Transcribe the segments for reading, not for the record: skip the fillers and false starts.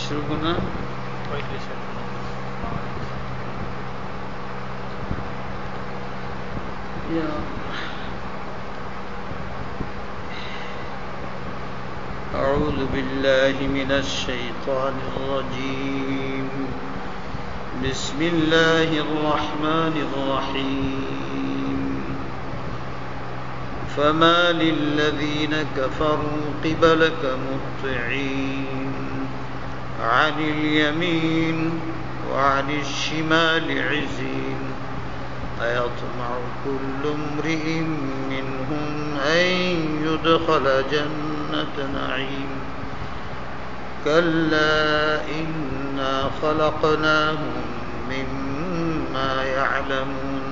500 গুণা 35 أعوذ بالله من الشيطان الرجيم بسم الله الرحمن الرحيم فما للذين كفروا قبلك مهطعين عن اليمين وعن الشمال عزين أيطمع كل امرئ منهم أن يدخل جنة نعيم كلا إنا خلقناهم مما يعلمون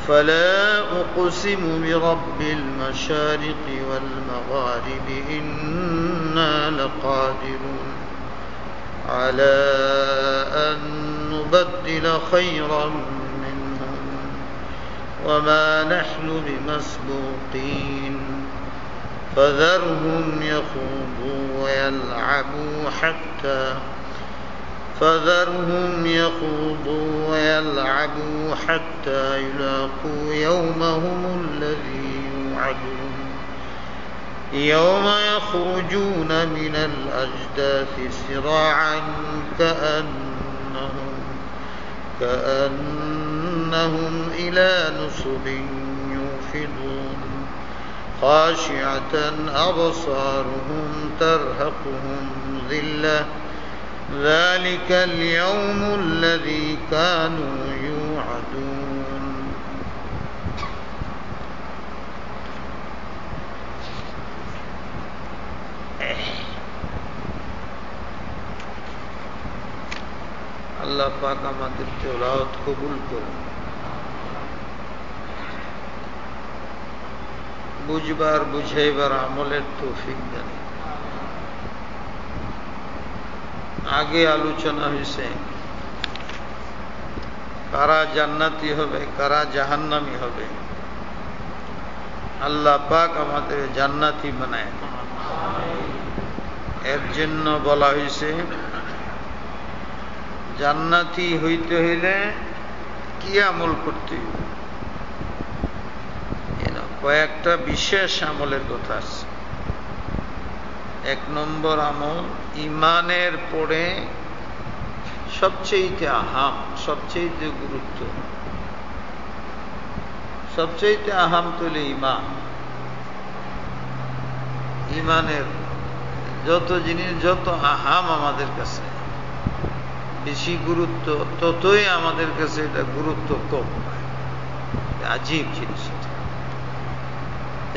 فلا أقسم برب المشارق والمغارب إنا لقادرون على أن نبدل خيرا منهم وما نحن بمسبوقين فذرهم يخوضوا ويلعبوا حتى يلاقوا يومهم الذي يوعدون يوم يخرجون من الأجداث سراعا كأنهم إلى نصب يوفضون خاشعة أبصارهم ترهقهم ذلة ذلك اليوم الذي كانوا يوعدون আল্লাহ পাক আমাদের তেলাওয়াত কবুল করুন, বুঝবার বুঝাইবার আমলের তৌফিক দেন। আগে আলোচনা হয়েছে কারা জান্নাতি হবে কারা জাহান্নামী হবে। আল্লাহ পাক আমাদের জান্নাতি বানায়, এর জন্য বলা হয়েছে জান্নাতি হইতে হইলে কি আমল করতে হবে। কয়েকটা বিশেষ আমলের কথা আছে। 1 নম্বর আমল ইমানের পরে সবচেয়ে আহাম, সবচেয়ে গুরুত্ব, সবচেয়ে আহাম তৈলে ইমান। ইমানের যত জিনিস যত আহাম আমাদের কাছে বেশি গুরুত্ব, ততই আমাদের কাছে এটা গুরুত্ব কম। আজীব জিনিস,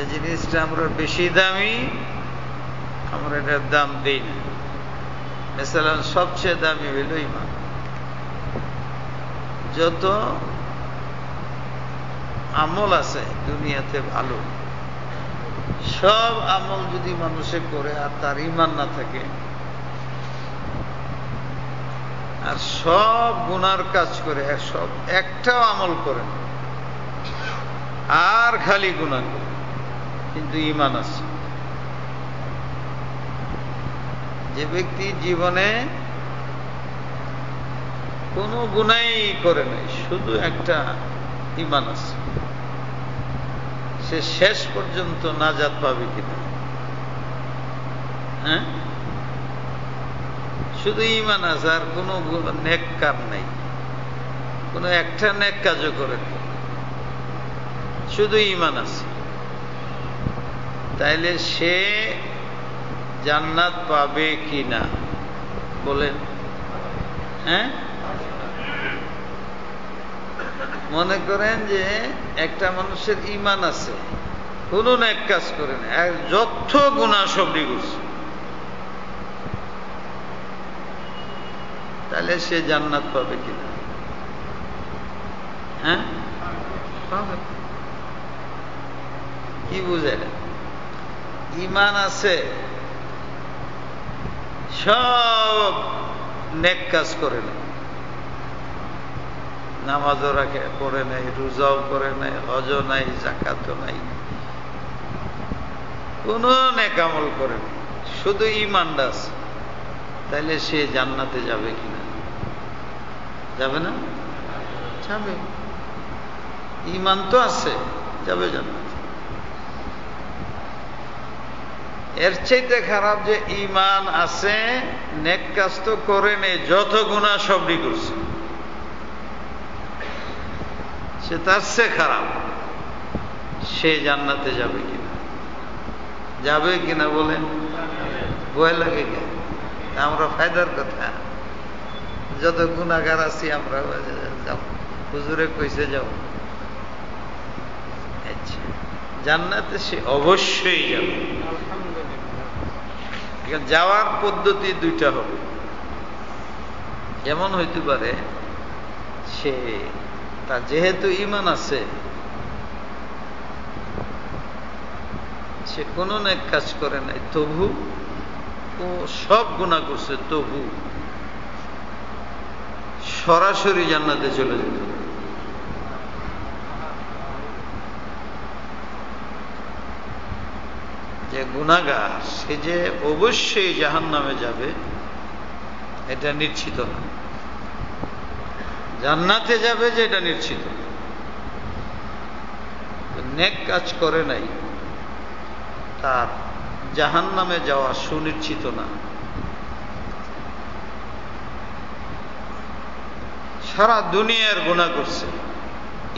এই জিনিসটা আমরা বেশি দামি, আমরা এটার দাম দেই না। মেসালান সবচেয়ে দামি হইল ইমান। যত আমল আছে দুনিয়াতে ভালো, সব আমল যদি মানুষে করে আর তার ইমান না থাকে, আর সব গুনার কাজ করে, সব একটাও আমল করে না, আর খালি গুনাহ করে, কিন্তু ইমান আছে। যে ব্যক্তি জীবনে কোনো গুনাই করে নাই, শুধু একটা ইমান আছে, সে শেষ পর্যন্ত নাজাত পাবে কিনা? হ্যাঁ, শুধু ইমান আছে আর কোনো নেক কাজ নাই, কোনো একটা নেক কাজও করে না, শুধু ইমান আছে, তাইলে সে জান্নাত পাবে কি না বলেন? হ্যাঁ, মনে করেন যে একটা মানুষের ইমান আছে, কোনো নেক কাজ করে না, আর যত গুনাহ সবই করছে, তাহলে সে জান্নাত পাবে কিনা? হ্যাঁ, পাবে। কি বুঝে? ইমান আছে, সব নেক কাজ করে না, নামাজও রাখে পড়ে নাই, রোজাও করে নাই, হজও নাই, যাকাতও নাই, কোন নেক আমল করে নাই, শুধু ইমানটা আছে। তাইলে সে জান্নাতে যাবে কিনা? যাবে না? যাবে। ঈমান তো আছে, যাবে জান্নাতে। এর চাইতে খারাপ যে ঈমান আছে, নেক কাজ তো করে নেই, যত গুনাহ সবই করছে, সে তার চেয়ে খারাপ। সে জান্নাতে যাবে কিনা? যাবে কিনা বলেন? ভয় লাগে কেন? আমরা ফায়দার কথা, যত গুনাহগার আছি আমরা যাব, হুজুরে কইছে যাব। আচ্ছা, জান্নাতে সে অবশ্যই যাবে। যাওয়ার পদ্ধতি দুইটা হবে। এমন হইতে পারে সে তার যেহেতু ঈমান আছে, সে কোনো নেক কাজ করে নাই, তবু ও সব গুনাহ করছে, তবু সরাসরি জান্নাতে চলে যেত। যে গুনাহগার সে যে অবশ্যই জাহান্নামে যাবে এটা নিশ্চিত না, জান্নাতে যাবে যে এটা নিশ্চিত। নেক কাজ করে নাই, তার জাহান্নামে যাওয়া সুনিশ্চিত না। সারা দুনিয়ার গুনাহ করছে,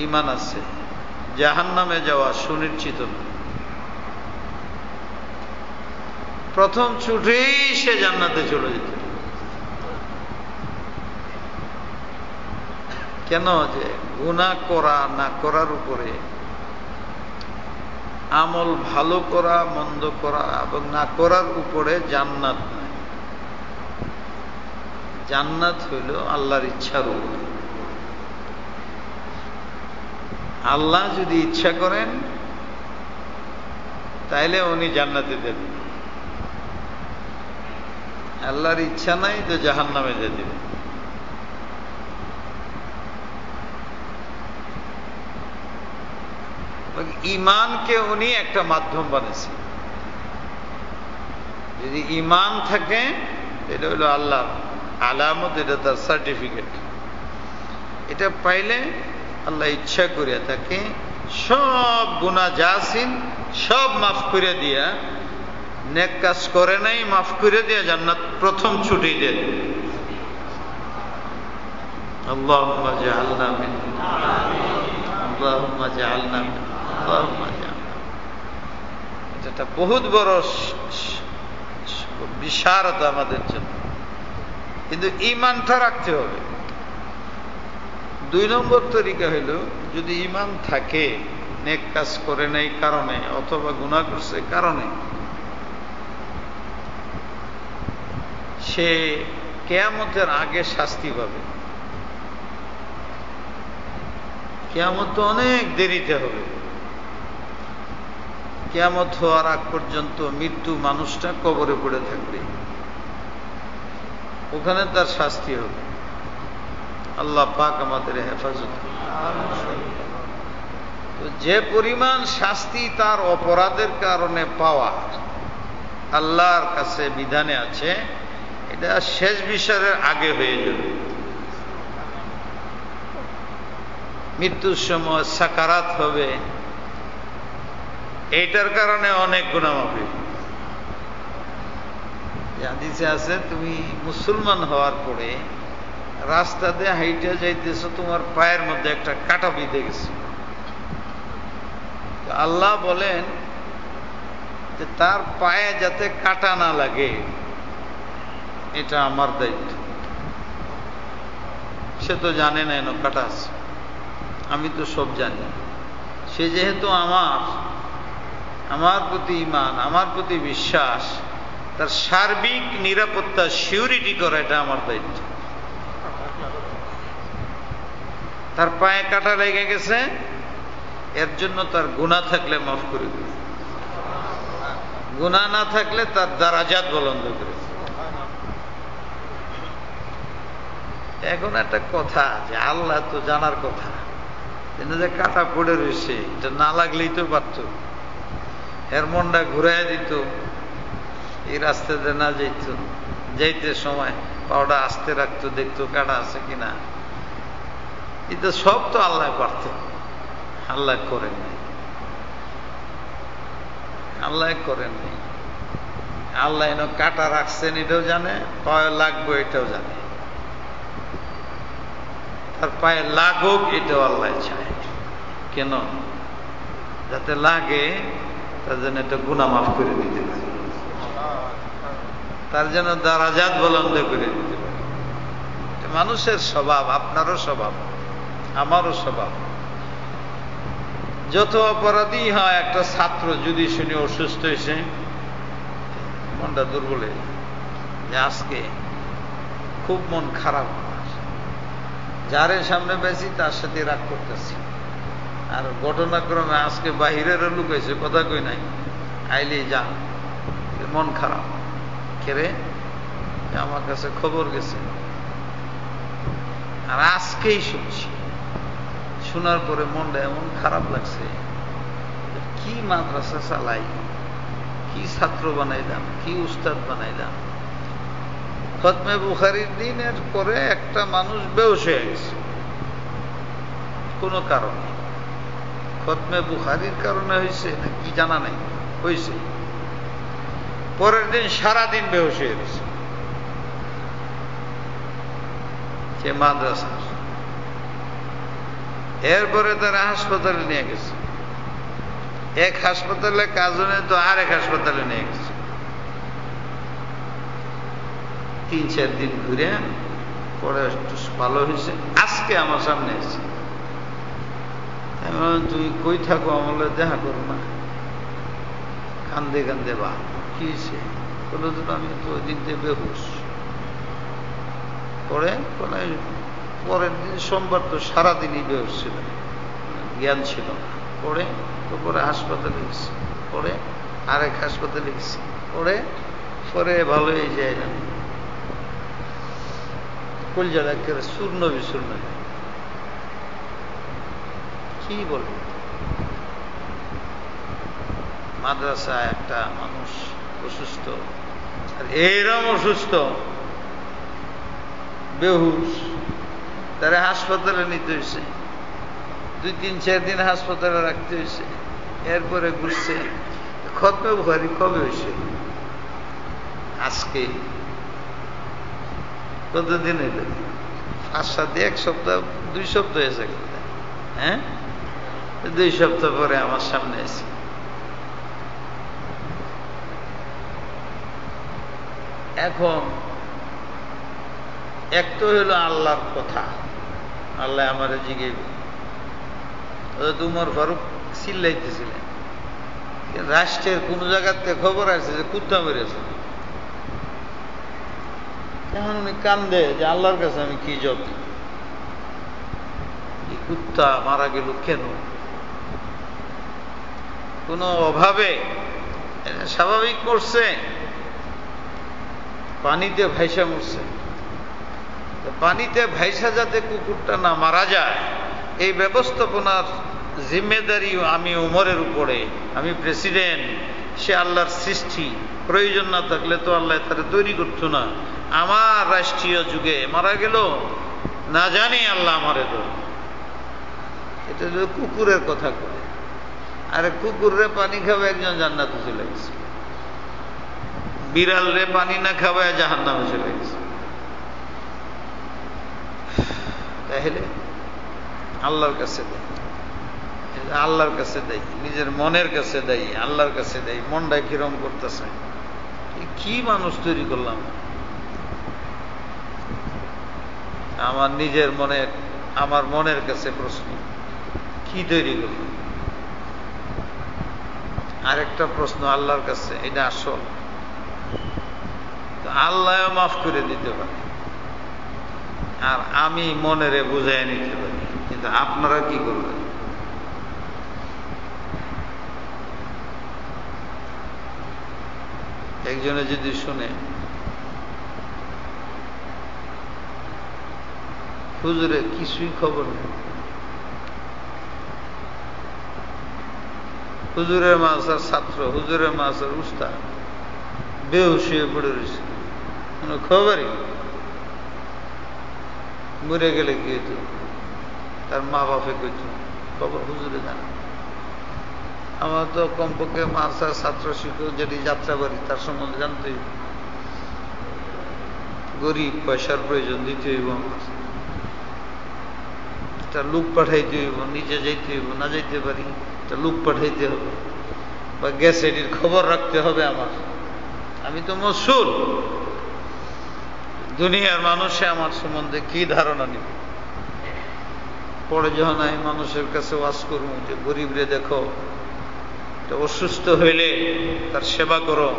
ঈমান আছে, জাহান্নামে যাওয়া সুনিশ্চিত না। প্রথম ছুটেই সে জান্নাতে চলে যেত। কেন? যে গুনাহ করা না করার উপরে, আমল ভালো করা মন্দ করা এবং না করার উপরে জান্নাত নাই। জান্নাত হইল আল্লাহর ইচ্ছার উপর। আল্লাহ যদি ইচ্ছা করেন তাইলে উনি জান্নাতে দেবেন, আল্লাহর ইচ্ছা নাই তো জাহান্নামে দিয়ে দেবেন। ঈমানকে উনি একটা মাধ্যম বানিয়েছেন। যদি ঈমান থাকে এটা হলো আল্লাহর আলামত, এটা তার সার্টিফিকেট। এটা পাইলে আল্লাহ ইচ্ছা করিয়া তাকে সব গুনাহ যা ছিল সব মাফ করে দিয়া, নেক কাজ করে নাই মাফ করে দিয়া জান্নাত প্রথম ছুটি দিয়ে দেবে। আল্লাহুম্মা জাআলনা মিনহুম, আল্লাহুম্মা জাআলনা মিনহুম, আল্লাহুম্মা জাআলনা। এটা বহুত বড় বিশারত আমাদের জন্য, কিন্তু ঈমানটা রাখতে হবে। 2 নম্বর তরিকা হইল, যদি ঈমান থাকে, নেক কাজ করে নাই কারণে অথবা গুনাহ করছে কারণে, সে কিয়ামতের আগে শাস্তি পাবে। কিয়ামত তো অনেক দেরিতে হবে। কিয়ামত হওয়ার আগ পর্যন্ত মৃত্যু মানুষটা কবরে পড়ে থাকবে, ওখানে তার শাস্তি হবে। আল্লাহ পাক আমাদের হেফাজত। তো যে পরিমাণ শাস্তি তার অপরাধের কারণে পাওয়া আল্লাহর কাছে বিধানে আছে, এটা শেষ বিচারের আগে হয়ে যাবে। মৃত্যুর সময় সাকারাত হবে, এইটার কারণে অনেক গুনাহ হবে। হাদিসে আছে, তুমি মুসলমান হওয়ার পরে রাস্তাতে হাইটে যাইতেছ, তোমার পায়ের মধ্যে একটা কাঁটা বিঁধে গেছে। আল্লাহ বলেন যে তার পায়ে যাতে কাঁটা না লাগে এটা আমার দায়িত্ব। সে তো জানে না এনো কাঁটা আছে, আমি তো সব জানি। সে যেহেতু আমার প্রতি ঈমান, আমার প্রতি বিশ্বাস, তার সার্বিক নিরাপত্তা সিউরিটি করা এটা আমার দায়িত্ব। তার পায়ে কাঁটা লেগে গেছে, এর জন্য তার গুনাহ থাকলে মাফ করে দিবে, গুনাহ না থাকলে তার দারাজাত বুলন্দ করে। এখন একটা কথা, যে আল্লাহ তো জানার কথা, কিন্তু যে কাঁটা পড়ে রয়েছে এটা না লাগলেই তো পারত, এর মনটা ঘুরাই দিত, এই রাস্তাতে না যেত, যাইতে সময় পাওটা আস্তে রাখতো, দেখতো কাটা আছে কিনা। এটা সব তো আল্লাহ পারতেন, আল্লাহ করেন নাই, আল্লাহ করেন নাই। আল্লাহ এনে কাটা রাখছেন এটাও জানে, পায়ে লাগবে এটাও জানে, তার পায়ে লাগুক এটাও আল্লাহ চায়। কেন? যাতে লাগে, তার জন্য একটা গুনাহ মাফ করে দিতে পারে, তার জন্য দারাজাত বুলন্দ করে দিতে পারে। মানুষের স্বভাব, আপনারও স্বভাব, আমারও স্বভাব। যত অপরাধী হয়, একটা ছাত্র যদি শুনি অসুস্থ হয়েছে, মনটা দুর্বল হয়ে যায়, যে আজকে খুব মন খারাপ, যারের সামনে বেশি তার সাথে রাগ করতেছি। আর ঘটনাক্রমে আজকে বাহিরেরও লোক হয়েছে, কথা কই নাই, আইলেই যা মন খারাপ। কেরে? আমার কাছে খবর গেছে, আর আজকেই শুনছি, শোনার পরে মনটা এমন খারাপ লাগছে, কি মাদ্রাসা চালাই, কি ছাত্র বানাইলাম, কি উস্তাদ বানাইলাম। খতমে বুখারীর দিনের পরে একটা মানুষ বেহুশ হয়ে গেছে, কোনো কারণে। খতমে বুখারীর কারণে হয়েছে না কি জানা নাই, হয়েছে। পরের দিন সারাদিন বেহুশ হয়ে গেছে, সে মাদ্রাসা। এরপরে তারা হাসপাতালে নিয়ে গেছে, এক হাসপাতালে কাজ নেই তো আরেক হাসপাতালে নিয়ে গেছে। 3-4 দিন ঘুরে পরে একটু ভালো হয়েছে, আজকে আমার সামনে এসে। তুমি কই থাকো, আমলে দেখা করো না। কান্দে কান্দে বা কি হয়েছে? বলো তো আমি তো ওই দিন বেহুশ। পরের দিন সোমবার তো সারাদিনই বেহুশ ছিল, জ্ঞান ছিল না। পরে হাসপাতালে গেছি, পরে আরেক হাসপাতালে গেছি, পরে ভালো হয়ে যায় না, কলজাটা একেবারে চূর্ণ বিচূর্ণ। কি বলবো? মাদ্রাসায় একটা মানুষ অসুস্থ, আর এইরকম অসুস্থ বেহুশ, তারা হাসপাতালে নিতে হয়েছে, 2-3-4 দিন হাসপাতালে রাখতে হয়েছে। এরপরে ঘুরছে। খতমে বুখারী কবে হয়েছে? আজকে। কতদিন এলো? 5-7, 1 সপ্তাহ, 2 সপ্তাহ হয়েছে। হ্যাঁ, 2 সপ্তাহ পরে আমার সামনে এসে। এখন এক তো হলো আল্লাহর কথা, আল্লাহ আমার জিজ্ঞেস, উমর ফারুক চিল্লাইতেছিলেন, রাষ্ট্রের কোন জায়গাতে খবর আছে যে কুত্তা মেরেছে। এখন উনি কান্দে যে আল্লাহর কাছে আমি কি জবাব দিই, এই কুত্তা মারা গেল কেন? কোন অভাবে স্বাভাবিক করছে, পানিতে ভাইসা মরছে। পানিতে ভাইসা যাতে কুকুরটা না মারা যায়, এই ব্যবস্থাপনার জিম্মেদারিও আমি উমরের উপরে। আমি প্রেসিডেন্ট, সে আল্লাহর সৃষ্টি, প্রয়োজন না থাকলে তো আল্লাহ তারা তৈরি করতো না। আমার রাষ্ট্রীয় যুগে মারা গেল, না জানি আল্লাহ আমারে তো। এটা যদি কুকুরের কথা করে, আরে কুকুররে পানি খাবে একজন জান্নাতে চলে গেছে, বিড়াল রে পানি না খাওয়ায় জাহান্নামে চলে গেছে। তাহলে আল্লাহর কাছে দেয়, আল্লাহর কাছে দেয়, নিজের মনের কাছে দেয়, আল্লাহর কাছে দেয়। মনটা কিরম করতেছে, কি মানুষ তৈরি করলাম? আমার নিজের মনের, আমার মনের কাছে প্রশ্ন, কি তৈরি করলাম? আরেকটা প্রশ্ন আল্লাহর কাছে, এটা আসল। আল্লাহ মাফ করে দিতে পারে, আর আমি মনেরে বুঝাই নিতে পারি, কিন্তু আপনারা কি করবেন? একজনে যদি শুনে হুজুরের কিছুই খবর নেই, হুজুরের মাসার ছাত্র, হুজুরের মাসার উস্তাদ বেহুশ হয়ে পড়ে রয়েছে, কোনো খবরই মরে গেলে কি হইতো, তার মা বাপে কইত খবর হুজুরে জানা। আমার তো কমপক্ষে মাসার ছাত্র শিক্ষক যেটি যাত্রাবাড়ি তার সম্বন্ধে জানতে হইব, গরিব পয়সার প্রয়োজন দিতে হইব, আমার একটা লোক পাঠাইতে হইব, নিজে যাইতে হইব, না যাইতে পারি একটা লোক পাঠাইতে হবে, বা গ্যাস এটির খবর রাখতে হবে আমার। আমি তো মসুল, দুনিয়ার মানুষে আমার সম্বন্ধে কি ধারণা নিবে। পরে যখন আমি মানুষের কাছে ওয়াজ করবো যে গরিবরে দেখো, অসুস্থ হইলে তার সেবা করো,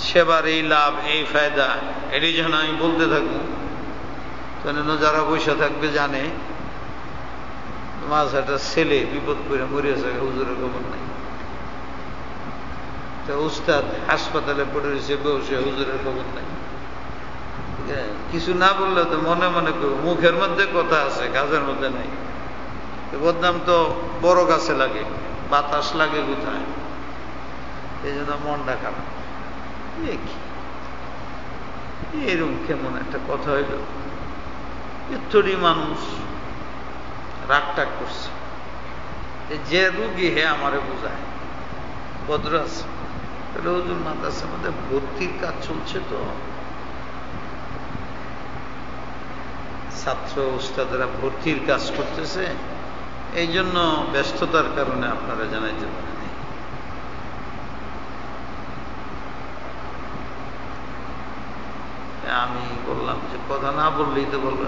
সেবার এই লাভ এই ফায়দা, এটি যখন আমি বলতে থাকবো তখন যারা বসে থাকবে জানে মাঝ একটা ছেলে বিপদ করে মরিয়েছে, হুজুরের খবর নাই। তো উস্তাদ হাসপাতালে পড়ে রয়েছে বসে, হুজুরের খবর নাই। কিছু না বললে তো মনে মনে করবো মুখের মধ্যে কথা আছে, কাজের মধ্যে নাই। বদনাম তো বড় গাছে লাগে, বাতাস লাগে কোথায়, এই জন্য মনটা খারাপ। এরকম কেমন একটা কথা হইল, এতটি মানুষ রাগটাগ করছে। যে রুগী হে আমারে বোঝায় ভদ্র আছে, তাহলে হুজুর মাদ্রাসার মধ্যে ভর্তির কাজ চলছে, তো ছাত্র উস্তাদরা ভর্তির কাজ করতেছে, এই জন্য ব্যস্ততার কারণে আপনারা জানাইতে পারেন। আমি বললাম যে কথা না বললেই তো বলবো,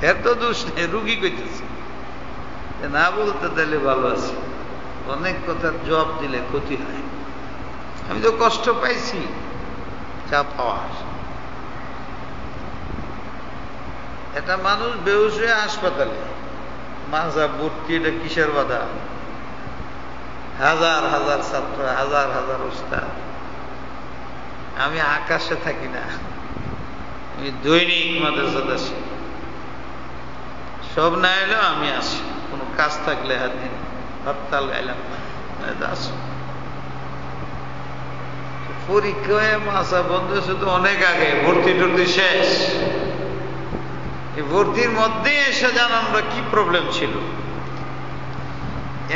এর তো দোষ নেই, রুগী কইতেছে না বলতে তাহলে ভালো আছে, অনেক কথার জবাব দিলে ক্ষতি হয়। আমি তো কষ্ট পাইছি যা পাওয়ার। এটা মানুষ বেহুশ হয়ে হাসপাতালে, মাজা ভর্তি, এটা কিসের বাধা? হাজার হাজার ছাত্র, হাজার হাজার উস্তাদ। আমি আকাশে থাকি না, আমি দৈনিক মাদ্রাসাতে আসি, সব না এলেও আমি আসি, কোনো কাজ থাকলে হাত দিন, হরতাল গাইলাম না, আসি। পরীক্ষায় মাসা বন্ধ হয়েছে তো অনেক আগে, ভর্তি টর্তি শেষ। এই ভর্তির মধ্যে এসে জানান আমরা কি প্রবলেম ছিল।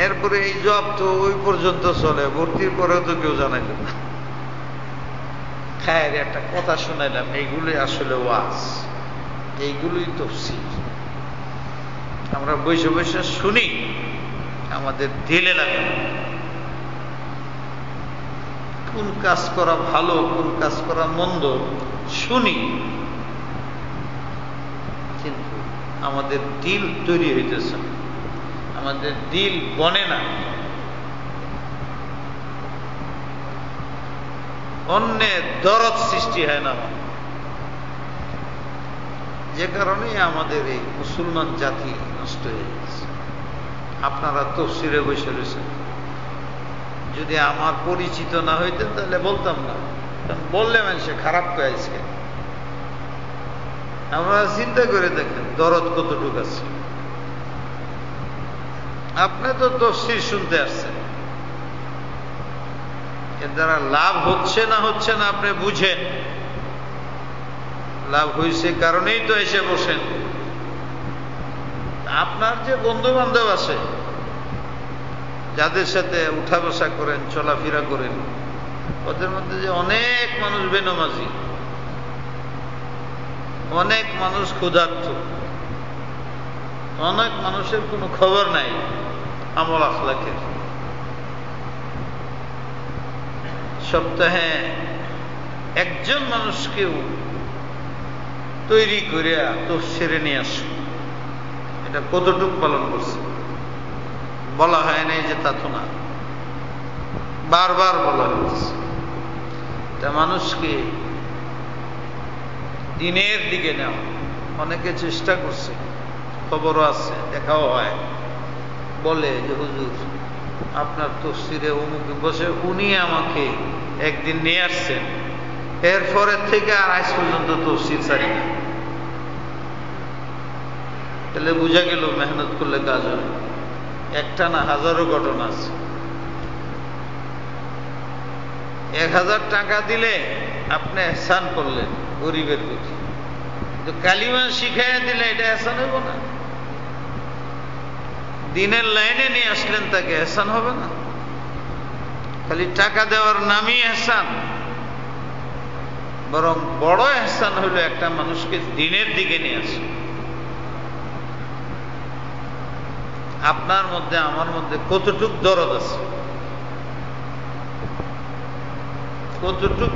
এরপরে এই জব তো ওই পর্যন্ত চলে, ভর্তির পরেও তো কেউ জানাইল না। খায়ের একটা কথা শোনাইলাম, এইগুলোই আসলে ওয়াজ, এইগুলোই তাফসীর। আমরা বসে বসে শুনি, আমাদের দিলে লাগে কোন কাজ করা ভালো, কোন কাজ করা মন্দ শুনি, কিন্তু আমাদের দিল তৈরি হইতেছে, আমাদের দিল বনে না। অন্যের দরদ সৃষ্টি হয় না, যে কারণে আমাদের এই মুসলমান জাতি নষ্ট হয়ে গেছে। আপনারা তাফসীরে বসে রয়েছেন, যদি আমার পরিচিত না হইতেন তাহলে বলতাম না, বললে মানুষে খারাপ পেয়েছে। আপনারা চিন্তা করে দেখেন দরদ কতটুকু আছে। আপনি তো তাফসীর শুনতে আসছেন, এর দ্বারা লাভ হচ্ছে না আপনি বুঝেন। লাভ হয়েছে কারণেই তো এসে বসেন। আপনার যে বন্ধু বান্ধব আছে, যাদের সাথে উঠা বসা করেন, চলাফেরা করেন, ওদের মধ্যে যে অনেক মানুষ বেনমাজি, অনেক মানুষ ক্ষুধার্ত, অনেক মানুষের কোনো খবর নাই আমল আখলাকের। সপ্তাহে একজন মানুষকেও তৈরি করে তাফসীরে নিয়ে আসো, এটা কতটুকু পালন করছে? বলা হয় নাই যে তা তো না, বারবার বলা হয়েছে। এটা মানুষকে দিনের দিকে নেওয়া, অনেকে চেষ্টা করছে, খবরও আছে, দেখাও হয়, বলে যে হুজুর আপনার তাফসীরে অমুকে বসে উনি আমাকে একদিন নিয়ে আসছেন, এরপরের থেকে আর আজ পর্যন্ত তাফসীর ছাড়ি না। তাহলে বোঝা গেল মেহনত করলে কাজ হয়। একটা না হাজারো ঘটনা আছে। 1000 টাকা দিলে আপনি এহসান করলেন গরিবের প্রতি, কিন্তু কালিমা শিখাইয়া দিলে এটা এহসান হইব না? দিনের লাইনে নিয়ে আসলেন, তাকে এহসান হবে না? খালি টাকা দেওয়ার নামই এহসান? বরং বড় এহসান হলো একটা মানুষকে দিনের দিকে নিয়ে আসে। আপনার মধ্যে আমার মধ্যে কতটুক দরদ আছে, কতটুক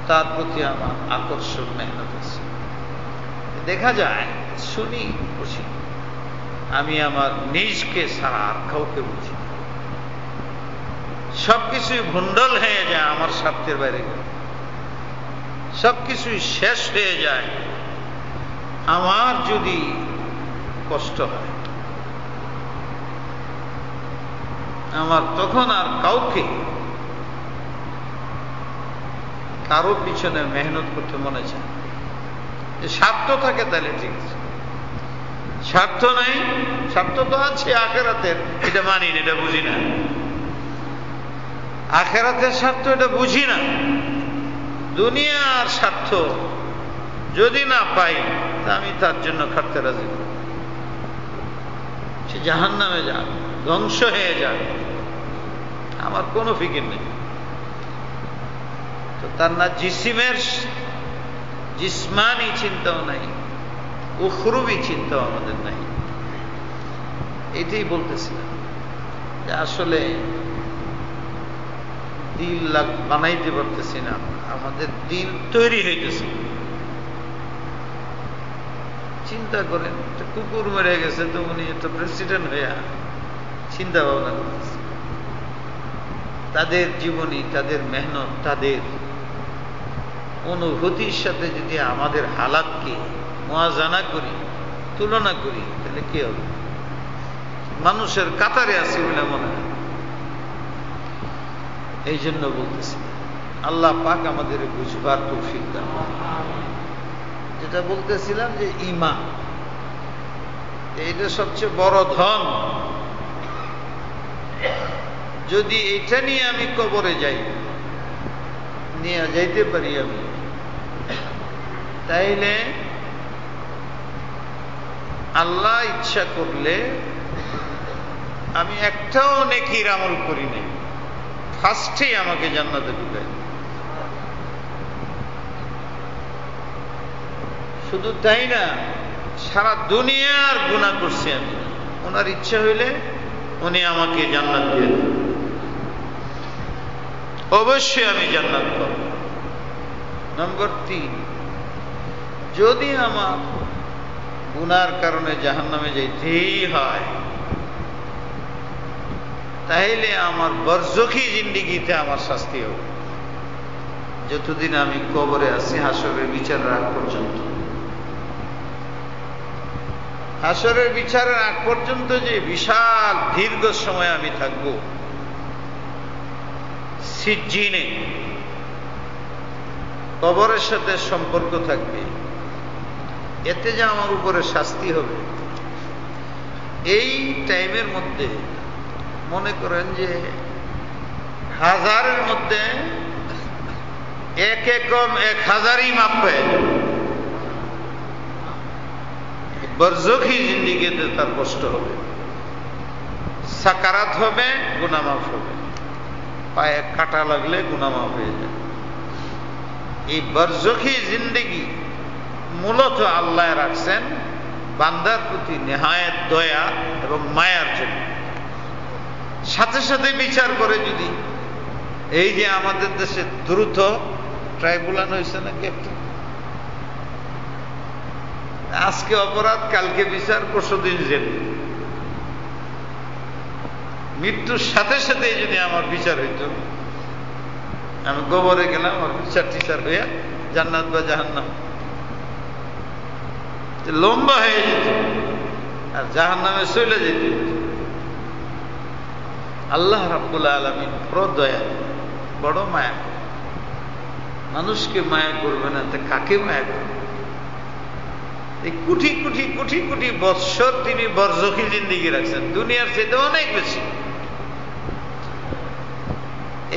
তার প্রতি আমার আকর্ষণ মেহনত আছে, দেখা যায়। শুনি বুঝি, আমি আমার নিজকে ছাড়া আর কাউকে বুঝি, সবকিছুই ভণ্ডল হয়ে যায় আমার স্বার্থের বাইরে গেলে, সবকিছুই শেষ হয়ে যায় আমার যদি কষ্ট হয়। আমার তখন আর কাউকে, কারো পিছনে মেহনত করতে মনে চায়। স্বার্থ থাকে তাহলে ঠিক আছে, স্বার্থ নাই, স্বার্থ তো আছে আখেরাতের, এটা মানি না, এটা বুঝি না। আখেরাতের স্বার্থ এটা বুঝি না। দুনিয়ার স্বার্থ যদি না পাই তা আমি তার জন্য খাটতে রাজি না। সে জাহান্নামে যাক, ধ্বংস হয়ে যাক, আমার কোনো ফিকির নেই। তো তার না জিসমানি চিন্তাও নাই, উখরুবি চিন্তাও আমাদের নাই। এটাই বলতেছিলাম যে আসলে দিল বানাইতে পারতেছি না, আমাদের দিল তৈরি হইতেছে। চিন্তা করেন, একটা কুকুর মরে গেছে তো উনি একটা প্রেসিডেন্ট হইয়া চিন্তা ভাবনা করতেছে। তাদের জীবনী, তাদের মেহনত, তাদের অনুভূতির সাথে যদি আমাদের হালাতকে মুয়াজানা করি, তুলনা করি, তাহলে কি হবে? মানুষের কাতারে আছি বলে মনে হয়। এই জন্য বলতেছি, আল্লাহ পাক আমাদের বুঝবার তৌফিক দান। যেটা বলতেছিলাম যে ঈমান, এইটা সবচেয়ে বড় ধন। যদি এটা নিয়ে আমি কবরে যাই, নিয়ে যাইতে পারি আমি, তাইলে আল্লাহ ইচ্ছা করলে আমি একটাও নেকির আমল করি নাই, ফার্স্টেই আমাকে জান্নাতে ঢুকাই। শুধু তাই না, সারা দুনিয়ার গুনাহ করছি আমি, ওনার ইচ্ছা হইলে উনি আমাকে জান্নাত দিয়ে দেন, অবশ্যই আমি জান্নাত পাব। নম্বর 3, যদি আমার গুনার কারণে জাহান্নামে যাইতেই হয়, তাইলে আমার বরজখী জিন্দেগিতে আমার শাস্তি হবে, যতদিন আমি কবরে আছি, হাসরের বিচারের আগ পর্যন্ত। হাসরের বিচারের আগ পর্যন্ত যে বিশাল দীর্ঘ সময় আমি থাকব সিজ্জিনে, কবরের সাথে সম্পর্ক থাকবে, এতে যে আমার উপরে শাস্তি হবে, এই টাইমের মধ্যে মনে করেন যে 1000-এর মধ্যে 1000ই মাপ হয়ে যাবে। বরজখী জিন্দেগিতে তার কষ্ট হবে, সাকারাত হবে, গুনাহ মাফ হবে, পায়ে কাটা লাগলে গুনাহ মাফ হয়ে যায়। এই বরজখী জিন্দেগি মূলত আল্লাহ রাখছেন বান্দার প্রতি নেহায়েত দয়া এবং মায়ার জন্য। সাথে সাথে বিচার করে, যদি এই যে আমাদের দেশে দ্রুত ট্রাইব্যুনাল হয়েছে নাকি একটা, আজকে অপরাধ, কালকে বিচার, পরশুদিন জেল, মৃত্যুর সাথে সাথে যদি আমার বিচার হইত, আমি কবরে গেলাম, আমার বিচার টিচার হইয়া জান্নাত বা জাহান্নাম লম্বা হয়ে যেত, আর জাহান্নামে চলে যেত। আল্লাহ রাব্বুল আলামিন বড় দয়া, বড় মায়া। মানুষকে মায়া করবে না তা কাকে মায়া করবে? এই কোটি কোটি কোটি কোটি বৎসর তিনি বরজখী জিন্দেগি রাখছেন, দুনিয়ার চেয়ে অনেক বেশি।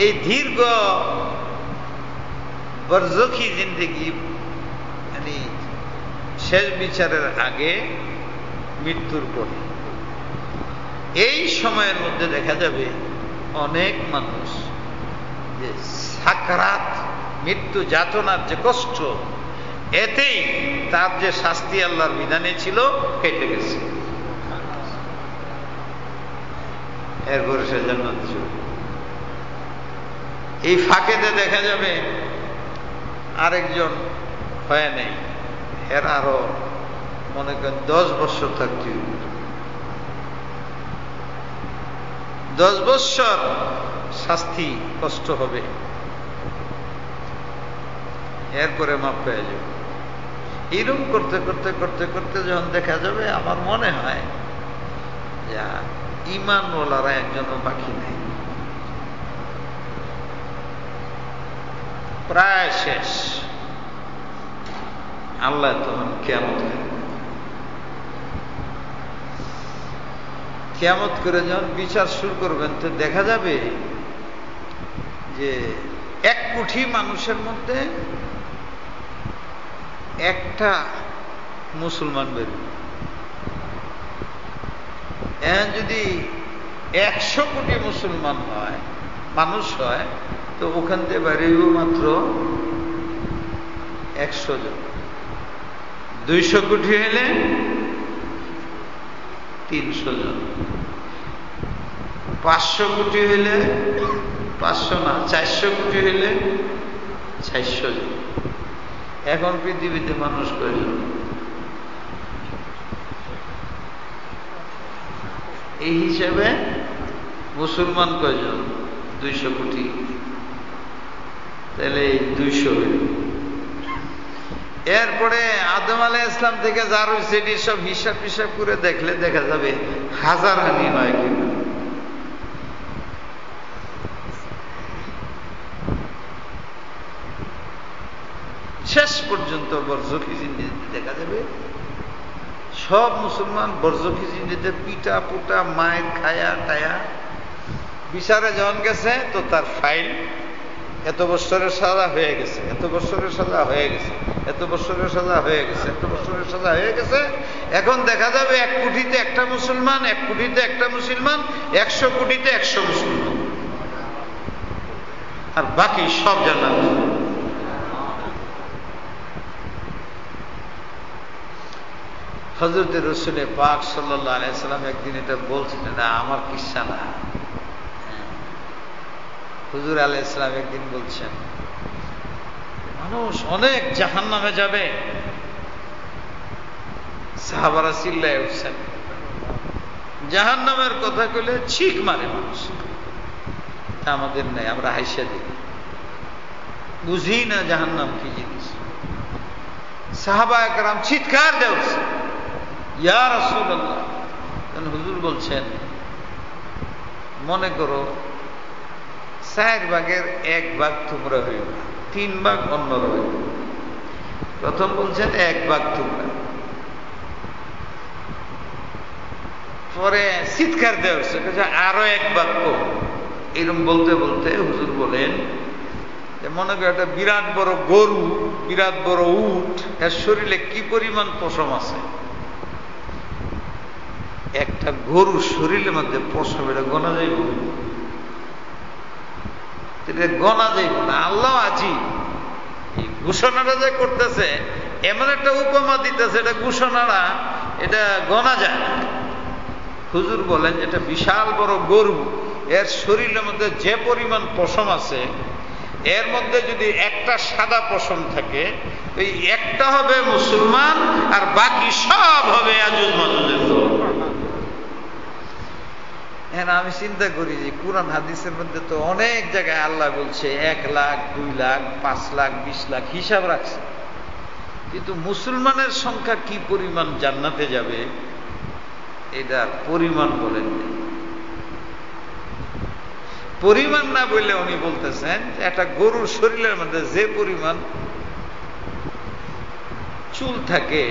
এই দীর্ঘ বরজখী জিন্দেগি মানে শেষ বিচারের আগে, মৃত্যুর পরে, এই সময়ের মধ্যে দেখা যাবে অনেক মানুষ যে সাকরাত, মৃত্যু যাতনার যে কষ্ট, এতেই তার যে শাস্তি আল্লাহর বিধানে ছিল কেটে গেছে, এরপরে সে জান্নাত ছিল। এই ফাঁকেতে দেখা যাবে আরেকজন হয় নাই, এর আরো মনে করেন 10 বছর থাকতে, 10 বছর শাস্তি কষ্ট হবে, এরপরে মাপ পেয়ে যাবে। এরকম করতে করতে করতে করতে যখন দেখা যাবে, আমার মনে হয় যে ঈমানওয়ালারা একজনও বাকি নেই, প্রায় শেষ। আল্লাহ তখন কিয়ামত করে যখন বিচার শুরু করবেন, তো দেখা যাবে যে 1 কোটি মানুষের মধ্যে একটা মুসলমান বেরোবে। যদি 100 কোটি মুসলমান হয়, মানুষ হয়, তো ওখান থেকে বেরিয়েব মাত্র 100 জন। 200 কোটি হলে 300 জন, 500 কোটি হলে 500 না, 400 কোটি হলে 400 জন। এখন পৃথিবীতে মানুষ কয়জন? এই হিসাবে মুসলমান কয়জন? 200 কোটি। তাহলে 200 হইল। এরপরে আদম আলাইহিস ইসলাম থেকে যার হয়েছে সব হিসাব হিসাব করে দেখলে দেখা যাবে হাজার হানি হয় কিনা। শেষ পর্যন্ত বরজখী জিন্দেগিতে দেখা যাবে সব মুসলমান বরজখী জিন্দেগিতে পিটা পুটা মায়ের খায়া টায়া, বিচারে যখন গেছে তো তার ফাইল এত বছরের সাজা হয়ে গেছে, এত বছরের সাজা হয়ে গেছে, এত বছরের সাজা হয়ে গেছে, এত বছরের সাজা হয়ে গেছে। এখন দেখা যাবে 1 কোটিতে একটা মুসলমান, 1 কোটিতে একটা মুসলমান, 100 কোটিতে 100 মুসলমান, আর বাকি সব জান্নাত। হযরত রাসূল পাক সাল্লাল্লাহু আলাইহি সাল্লাম একদিন এটা বলছিলেন, না আমার কিচ্ছা না। হুজুর আলাইহিস সালাম একদিন বলছেন, মানুষ অনেক জাহান্নামে যাবে। সাহাবারা চিল্লায় উঠছেন, জাহান্নামের কথা কইলে ছিক মারে মানুষ। তা আমাদের নাই, আমরা হাইসা দিই, বুঝি না জাহান্নাম কি জিনিস। সাহাবা একরাম চিৎকার দিয়ে উঠছে, ইয়া রাসূলুল্লাহ। হুজুর বলছেন, মনে করো 4 ভাগের 1 ভাগ তোমরা হইবে, 3 ভাগ অন্যরা হইবে। প্রথম বলছেন 1 ভাগ তোমরা, পরে চিৎকার দেওয়া হচ্ছে আরো 1 ভাগ কম। এরকম বলতে বলতে হুজুর বলেন যে মনে করো একটা বিরাট বড় গরু, বিরাট বড় উট, এর শরীরে কি পরিমাণ পশম আছে। একটা গরুর শরীরের মধ্যে পশম, এটা গোনা যাইব? এটা গোনা যাইব না। আল্লাহ আজি এই ঘোষণাটা যে করতেছে, এমন একটা উপমা দিতেছে, এটা ঘোষণাটা এটা গোনা যায়। হুজুর বলেন এটা বিশাল বড় গরু, এর শরীরের মধ্যে যে পরিমাণ পশম আছে, এর মধ্যে যদি একটা সাদা পশম থাকে, ওই একটা হবে মুসলমান আর বাকি সব হবে আজুজ মাজুজের দল। হ্যাঁ, আমি চিন্তা করি যে কুরআন হাদিসের মধ্যে তো অনেক জায়গায় আল্লাহ বলছে 1 লাখ, 2 লাখ, 5 লাখ, 20 লাখ হিসাব রাখছে, কিন্তু মুসলমানের সংখ্যা কি পরিমাণ জান্নাতে যাবে এটার পরিমাণ বলেন। পরিমাণ না বললে উনি বলতেছেন একটা গরুর শরীরের মধ্যে যে পরিমাণ চুল থাকে,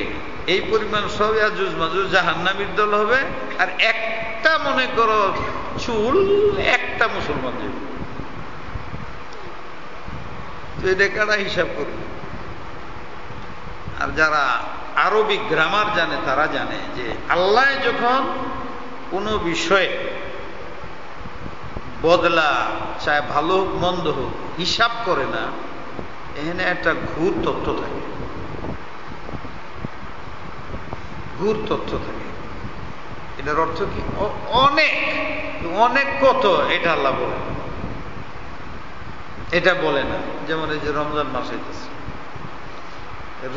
এই পরিমাণ সব আজুজ মাজুজ জাহান্নামীর দল হবে, আর একটা মনে করো চুল একটা মুসলমান যাবে। তো এটা কারা হিসাব করবে? আর যারা আরবি গ্রামার জানে তারা জানে যে আল্লাহ যখন কোনো বিষয়ে বদলা, চায় ভালো হোক মন্দ হোক, হিসাব করে না, এখানে একটা ঘুর তথ্য থাকে। ঘুর তথ্য থাকে। এটার অর্থ কি? অনেক অনেক কত, এটা আল্লাহ বলে, এটা বলে না। যেমন এই যে রমজান মাস হইতেছে,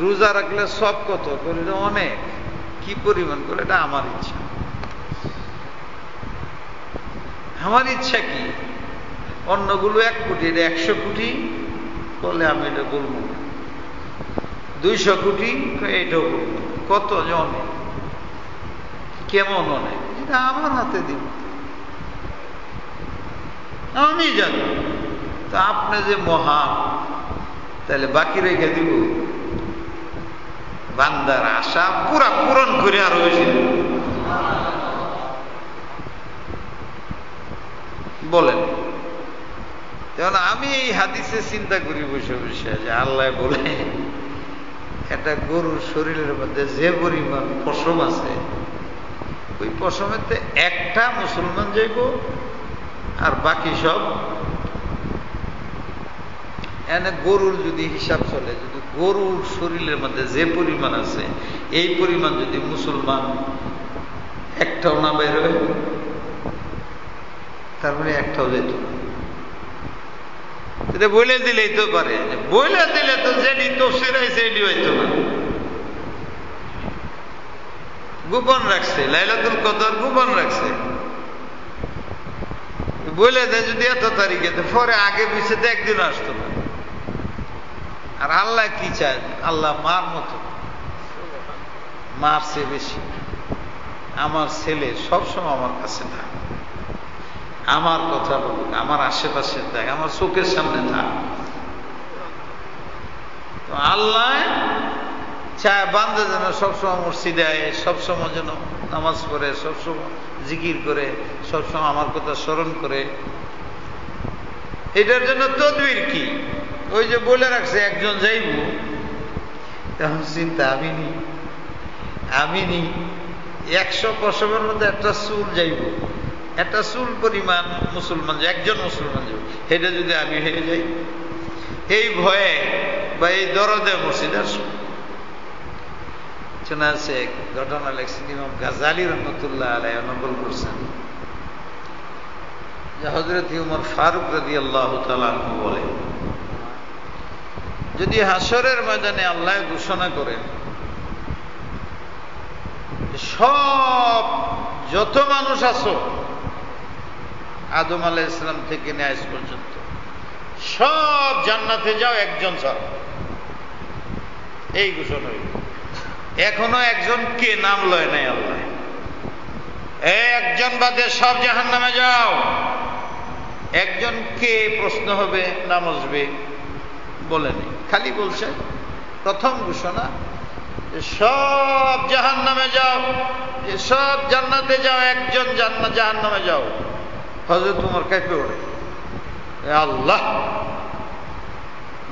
রোজা রাখলে সব কত করলে অনেক, কি পরিমাণ করে, এটা আমার ইচ্ছা। আমার ইচ্ছা কি? অন্যগুলো 1 কোটি, এটা 100 কোটি বলে আমি এটা বলবো না। 200 কোটি এটাও বলবো। কত যে অনেক, কেমন অনেক, এটা আমার হাতে দিব, আমি জানি। তা আপনি যে মহান, তাহলে বাকি রেখে দিব? বান্দার আশা পুরা পূরণ করে আরো বেশি বলেন। যেমন আমি এই হাদিসে চিন্তা করি বসে বসে যে আল্লাহ বলে একটা গরুর শরীরের মধ্যে যে পরিমাণ পশম আছে, ওই পশমেতে একটা মুসলমান যাইব আর বাকি সব। এনে গরুর যদি হিসাব চলে, যদি গরুর শরীরের মধ্যে যে পরিমাণ আছে এই পরিমাণ যদি মুসলমান একটাও না বের হয়, তারপরে একটাও যেত না। এটা বলে দিলেই তো পারে, বলে দিলে তো যেটি তফসির হয়েছে এটি হইতো না। গোপন রাখছে, লাইলাতুল কদর গোপন রাখছে, বলে দেয় যদি এত তারিখে, পরে আগে পিছিয়ে তো একদিন আসতো না। আর আল্লাহ কি চায়? আল্লাহ মার মতো, মার চেয়ে বেশি। আমার ছেলে সবসময় আমার কাছে থাক, আমার কথা বলুক, আমার আশেপাশে থাক, আমার চোখের সামনে থাক। তো আল্লাহ চায় বান্দা যেন সবসময় মসজিদে আয়, সবসময় যেন নামাজ পড়ে, সবসময় জিকির করে, সবসময় আমার কথা স্মরণ করে। এটার জন্য তদবির কি? ওই যে বলে রাখছে একজন যাইব, তখন চিন্তা আমি নি 100 পশমের মধ্যে একটা চুল যাইব, একটা চুল পরিমাণ মুসলমান, একজন মুসলমান যাইব, এটা যদি আমি হয়ে যাই, এই ভয়ে বা এই দরদে মসজিদ আসব। শোনা আছে ঘটনা লেখছেন ইমাম গাজালি রহমতুল্লাহ আলাইহি নকল করছেন যে হযরত উমর ফারুক রাদিয়াল্লাহু তাআলা আনহু বলে, যদি হাসরের ময়দানে আল্লাহ ঘোষণা করেন সব যত মানুষ আছো আদম আলাইহিস সালাম থেকে নিয়ে আজ পর্যন্ত সব জান্নাতে যাও একজন ছাড়া, এই ঘোষণা হইল। এখনো একজন কে নাম লয় নাই আল্লাহ, একজন বাদে সব জাহান্নামে যাও। একজন কে প্রশ্ন হবে, নাম আসবে, বলেনি, খালি বলছে প্রথম ঘোষণা সব জাহান্নামে যাও, সব জান্নাতে যাও, একজন জাহান্নামে যাও। হযরত উমর কাঁপে ওঠে, আল্লাহ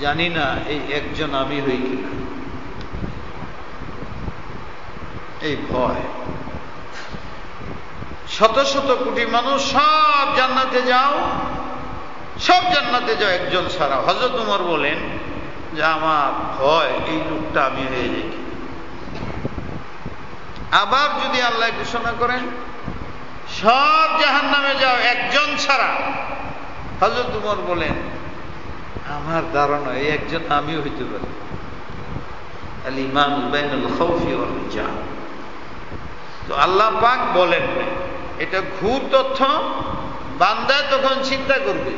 জানি না এই একজন আমি হই কিনা, এই ভয়। শত শত কোটি মানুষ সব জান্নাতে যাও, সব জান্নাতে যাও একজন ছাড়া। হযরত উমর বলেন যে আমার ভয় এই লোকটা আমি হয়ে যাই। আবার যদি আল্লাহ ঘোষণা করেন সব জাহান্নামে যাও একজন ছাড়া, হযরত উমর বলেন আমার ধারণা এই একজন আমিও হইতে পারি। আল ইমান বাইনাল খাউফি ওয়ার রিজা। তো আল্লাহ পাক বলেন এটা ঘুর তথ্য, বান্দা তখন চিন্তা করবে।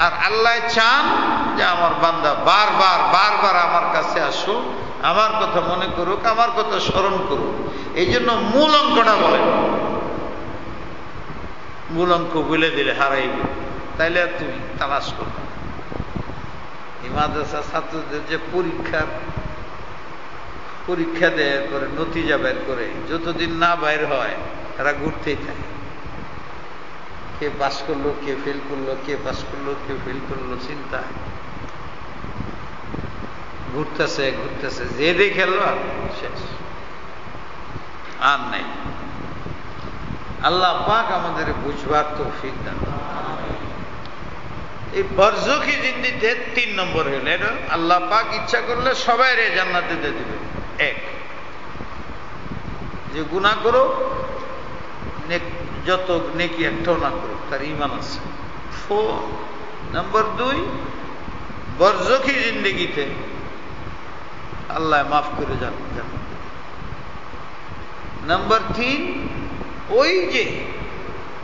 আর আল্লাহ চান যে আমার বান্দা বারবার আমার কাছে আসো, আমার কথা মনে করুক, আমার কথা স্মরণ করুক। এই জন্য মূল অঙ্কটা বলেন, মূল অঙ্ক বলে দিলে হারাইবে, তাইলে আর তুমি তালাশ করবে। এই মাদ্রাসা ছাত্রদের যে পরীক্ষা দেয় করে, নতিজা বের করে, যতদিন না বাইর হয় তারা ঘুরতেই থাকে। কে পাস করলো, কে ফেল করলো, কে পাস করলো, কে ফেল করলো, চিন্তা ঘুরতেছে ঘুরতেছে, যে দেখে শেষ, আর নাই। আল্লাহ পাক আমাদের বুঝবার তৌফিক দান। এই বরজখী জিন্দিতে 3 নম্বর হইল, এটা আল্লাহ পাক ইচ্ছা করলে সবাই রে জান্নাতে দিয়ে দিবে। এক, যে গুনাহ করো, যত নেকি একটাও না করো, তার ঈমান আছে। 4 নম্বর 2, বরজখী জিন্দেগিতে আল্লাহ মাফ করে যান। নম্বর 3, ওই যে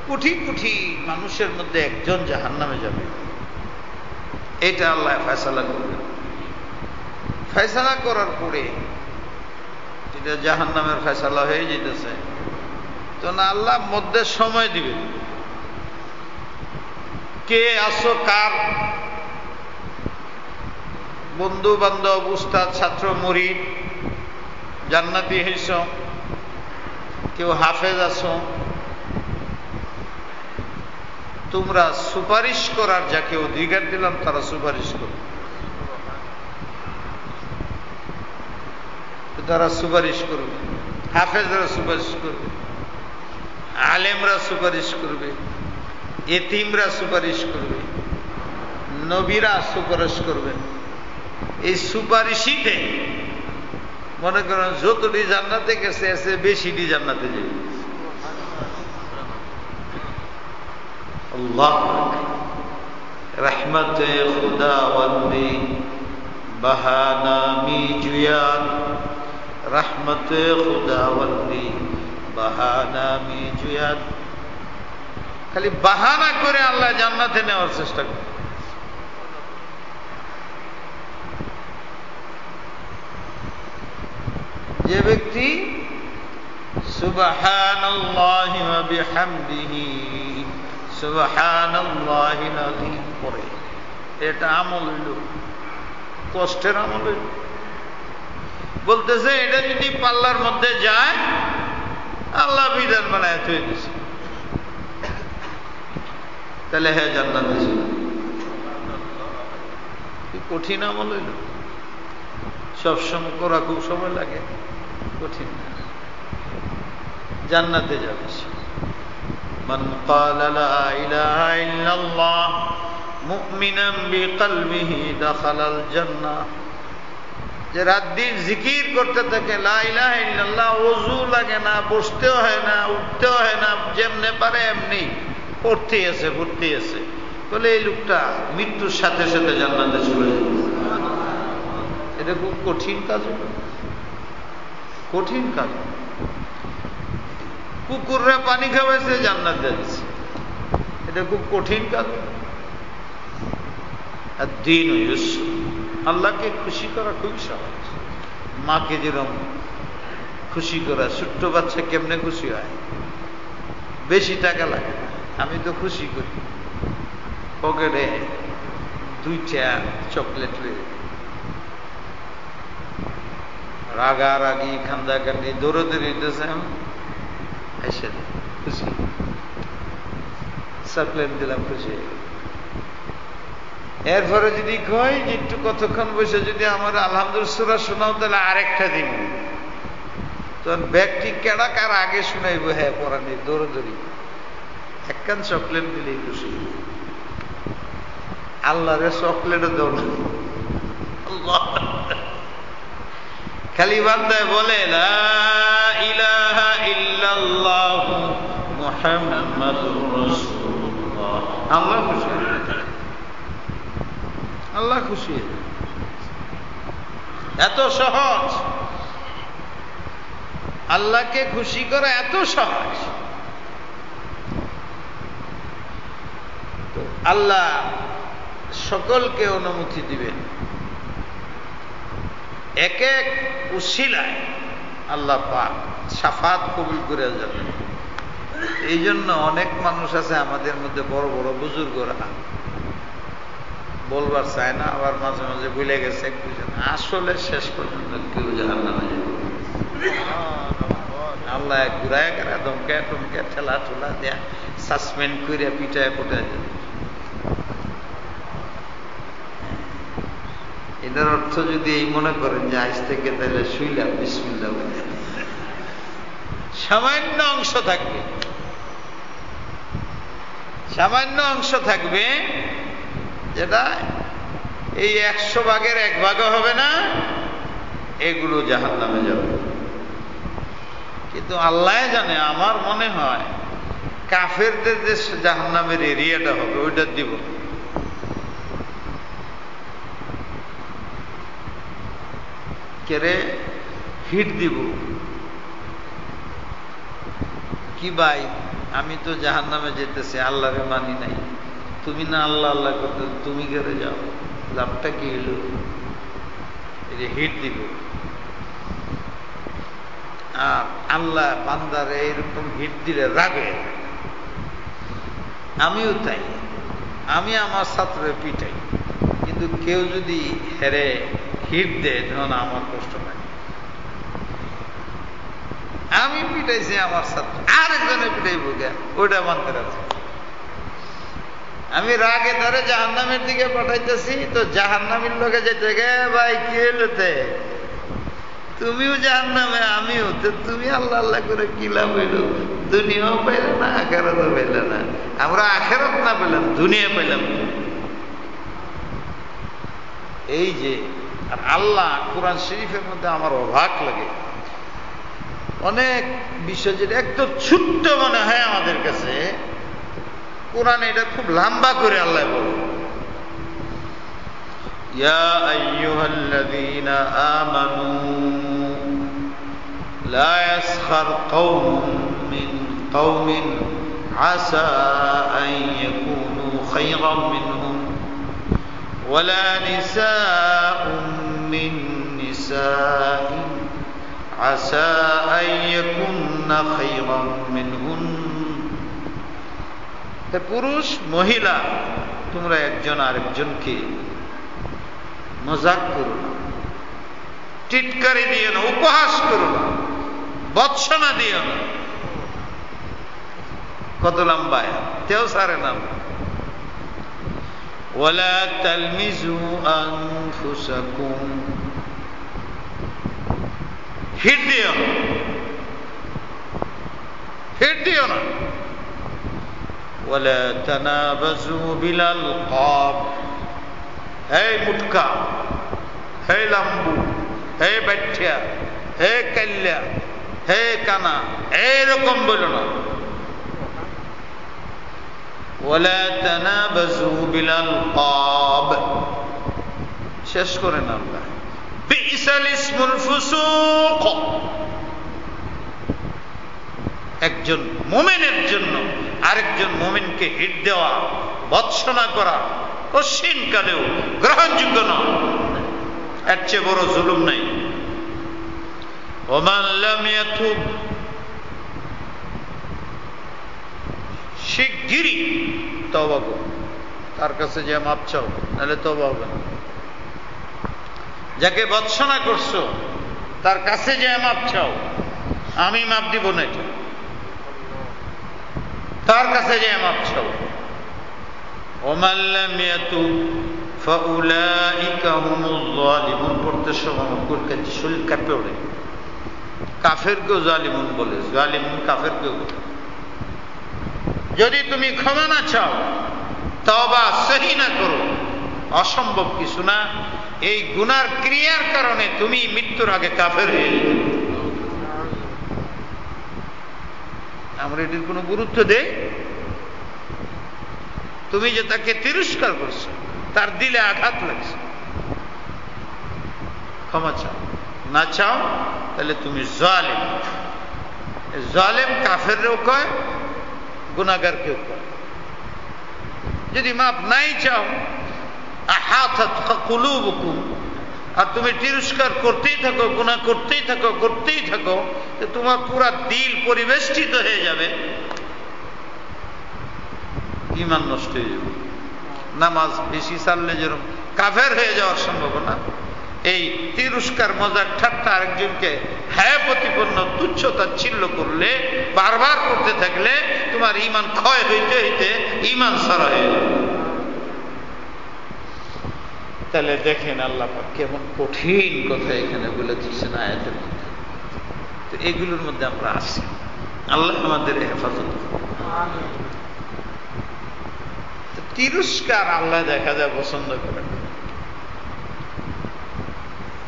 কোটি কোটি মানুষের মধ্যে একজন জাহান্নামে যাবে, এটা আল্লাহ ফয়সালা করবেন। ফয়সালা করার পরে এটা জাহান্নামের ফয়সালা হয়ে যেতেছে, তো না আল্লাহ মধ্যে সময় দিবে, কে আসো, কার বন্ধু বান্ধব, উস্তাদ, ছাত্র, মুরিদ জান্নাতি হইছ, কেউ হাফেজ আছো, তোমরা সুপারিশ করার যাকে অধিকার দিলাম তারা সুপারিশ করবে, তারা সুপারিশ করবে, হাফেজরা সুপারিশ করবে, আলেমরা সুপারিশ করবে, এতিমরা সুপারিশ করবে, নবীরা সুপারিশ করবে। এই সুপারিশিতে মনে করেন যতটি জান্নাতে গেছে এসে বেশিটি জান্নাতে যাবে। আল্লাহ রহমতে খুদাবন্দি বাহানামি জুয়ান, রহমতে খুদাবন্দি বাহানামি জুয়ান। খালি বাহানা করে আল্লাহ জান্নাতে নেওয়ার চেষ্টা করে। যে ব্যক্তি সুবহানাল্লাহি ওয়া বিহামদিহি সুবহানাল্লাহিল আযীম পড়ে, এটা আমল হইল, কষ্টের আমল হইল। বলতেছে এটা যদি পাল্লার মধ্যে যায় আল্লাহ বিধান বানায় থয়ে দিছে, তাহলে হ্যাঁ জান্নাতে ছিল। কি কঠিন আমল হইল, সবসময় করা খুব সময় লাগে, কঠিন। জান্নাতে যাবে মান ক্বালা লা ইলাহা ইল্লাল্লাহ মুমিনান বিকলবিহি দাখালাল জান্নাহ। যে রাত দিন জিকির করতে থাকে লা ইলাহা ইল্লাল্লাহ, ওযু লাগে না, বসতেও হয় না, উঠতেও হয় না, যেমনে পারে এমনি পড়তেই আছে, পড়তেই আছে, বলে এই লোকটা মৃত্যুর সাথে সাথে জান্নাতে চলে যাবে। এটা খুব কঠিন কাজ, কঠিন কাজ। কুকুররা পানি খাওয়াইছে, জান্নাত যাচ্ছে, এটা খুব কঠিন কাজ। আর দিন আল্লাহকে খুশি করা খুবই সহজ। মাকে যেরকম খুশি করা, ছোট্ট বাচ্চা কেমনে খুশি হয়, বেশি টাকা লাগে না, আমি তো খুশি করি, পকেটে 2টা চকলেট লেগে, রাগারাগি খান্দাকান্দি দৌড়াদৌড়ি দিতেছে, এসে খুশি, চকলেট দিলাম, খুশি। এরপরে যদি কয় যে একটু কতক্ষণ বসে যদি আমার আলহামদুলিল্লাহ সূরা শোনাও, তাহলে আরেকটা দিন, তখন ব্যক্তি কেডা কার আগে শুনাইব, হ্যাঁ পড়া নেই, দৌড়াদৌড়ি, একখান চকলেট দিলেই খুশি। আল্লাহরে চকলেটও দৌড়, খালি বান্দায় বলে লা ইলাহা ইল্লাল্লাহ মুহাম্মাদুর রাসূলুল্লাহ, আল্লাহ খুশি, আল্লাহ খুশি। এত সহজ, আল্লাহকে খুশি করা এত সহজ। তো আল্লাহ সকলকে অনুমতি দিবেন, এক এক উসিলায় আল্লাহ পাক শাফাত কবুল করে যাবেন। এই জন্য অনেক মানুষ আছে আমাদের মধ্যে, বড় বড় বুজুর্গরা বলবার চায় না, আবার মাঝে মাঝে ভুলে গেছে, আসলে শেষ পর্যন্ত কেউ জাহান্নামে যাবে। আল্লাহ ঘুরায় গেরা ধমকে টমকে ঠেলা ঠোলা দেয়া সাসপেন্ড করে পিটায় পোটায়। এটার অর্থ যদি এই মনে করেন যে আজ থেকে তাহলে শুইলাম বিসমিল্লাহ বলে, সামান্য অংশ থাকবে, সামান্য অংশ থাকবে যেটা এই 100 ভাগের 1 ভাগও হবে না, এগুলো জাহান্নামে যাবে। কিন্তু আল্লাহ জানে, আমার মনে হয় কাফেরদের যে জাহান্নামের এরিয়াটা হবে ওইটা দিব। কেরে হিট দিব কি ভাই, আমি তো জাহান্নামে যেতেছি, আল্লাহরে মানি নাই, তুমি না আল্লাহ আল্লাহ করতে, তুমি কেড়ে যাও, লাভটা কি হলো? এই যে হিট দিব। আর আল্লাহ বান্দারে এরকম হিট দিলে রাগে। আমিও তাই, আমি আমার ছাত্রের পিটাই, কিন্তু কেউ যদি হেরে হিট দেয় তখন আমার কষ্ট লাগে। আমি পিটাইছি আমার ছাত্র, আরেকজনে পিটাইব গে, ওইটা মানতে রাখছি। আমি রাগে ধরে জাহান্নামের দিকে পাঠাইতেছি, তো জাহান্নামের লোকে যেতে গে ভাই কি হইলতে, তুমিও জাহান্নামে আমিও, তো তুমি আল্লাহ আল্লাহ করে কি লাভ হইল? দুনিয়াও পাইলে না, আখেরাতও পাইলে না। আমরা আখেরাত না পেলাম, দুনিয়া পাইলাম। এই যে আর আল্লাহ কোরআন শরীফের মধ্যে আমার অবাক লাগে, অনেক বিষয় যেটা একদম ছোট্ট মনে হয় আমাদের কাছে, কোরআন এটা খুব লম্বা করে আল্লাহ বলে, ইয়া আইয়ুহাল্লাযীনা আমানু লা ইয়াসখার কওমুম মিন কওমিন আসা আন ইয়াকুনু খায়রাম মিনহুম ওয়ালা নিসাউম মিন নিসাইন আসা আন ইয়াকুননা খায়রাম মিনহুন। পুরুষ মহিলা তোমরা একজন আরেকজনকে মজাক করো না, টিটকারি দিও না, উপহাস করো না, বৎসনা দিও না। কত লম্বা, কেউ সারে না। ওয়ালা তালমিজু আনফুসাকুম, হিট দিও না, হিট দিও না। ওয়ালা তানাবাজু বিল আলকাব, হে মুটকা, হে লাম্বু, হে বাচ্চা, হে কাল্লা, হে কানা, এইরকম বলো না। ওয়ালা তানাবাজু বিল আলকাব, শেষ করেন আল্লাহ, বিইসাল ইসমুল ফুসুক। একজন মুমিনের জন্য আরেকজন মুমিনকে হিট দেওয়া, ভৎসনা করা কশিন কালেও গ্রহণযোগ্য নয়। এর চেয়ে বড় জুলুম নাই। ওমান লাম ইয়াতুব, শিগগিরই তওবা করো, তার কাছে যে মাপ চাও, নাহলে তওবা হবে না। যাকে ভৎসনা করছো তার কাছে যে মাপ চাও, আমি মাপ দিব না, এটা তার কাছে যে মাপ চাও। ওমান লাম ইয়াতুব ফাউলাইকা হুমুল যালিমুন, পড়তে সময় মুকুল কাছে শরীর কাঁপে ওঠে। কাফেরকেও জালিমুন বলে, জালিমুন কাফেরকেও বলে। যদি তুমি ক্ষমা না চাও, তওবা সহি না করো, অসম্ভব কিছু না, এই গুনার ক্রিয়ার কারণে তুমি মৃত্যুর আগে কাফের হয়ে যাবে। আমরা এটির কোনো গুরুত্ব দেই? তুমি যে তাকে তিরস্কার করছো, তার দিলে আঘাত লাগছে, ক্ষমা চাও। না চাও তাহলে তুমি জালেম। জালেম কাফেরও কয়, গুনাহগারকেও কয়। যদি মাপ নাই চাও, আহাতাত কুলুবুকুম, আর তুমি তিরস্কার করতেই থাকো, গুনাহ করতেই থাকো, করতেই থাকো, তোমার পুরা দিল পরিবেষ্টিত হয়ে যাবে, ঈমান নষ্ট হয়ে যাবে। নামাজ বেশি ছাড়লে যেরকম কাফের হয়ে যাওয়ার সম্ভাবনা, এই তিরস্কার মজাক ঠাট্টা আরেকজনকে হ্যাঁ প্রতিপন্ন তুচ্ছ তাচ্ছিল্য করলে, বারবার করতে থাকলে তোমার ঈমান ক্ষয় হইতে হইতে ঈমান ছাড়া হয়ে যাবে। তাহলে দেখেন আল্লাহ পাক কেমন কঠিন কথা এখানে বলে দিচ্ছেন আয়াতের মধ্যে। তো এগুলোর মধ্যে আমরা আছি, আল্লাহ আমাদের হেফাজত। তিরস্কার আল্লাহ দেখা যায় পছন্দ করেন।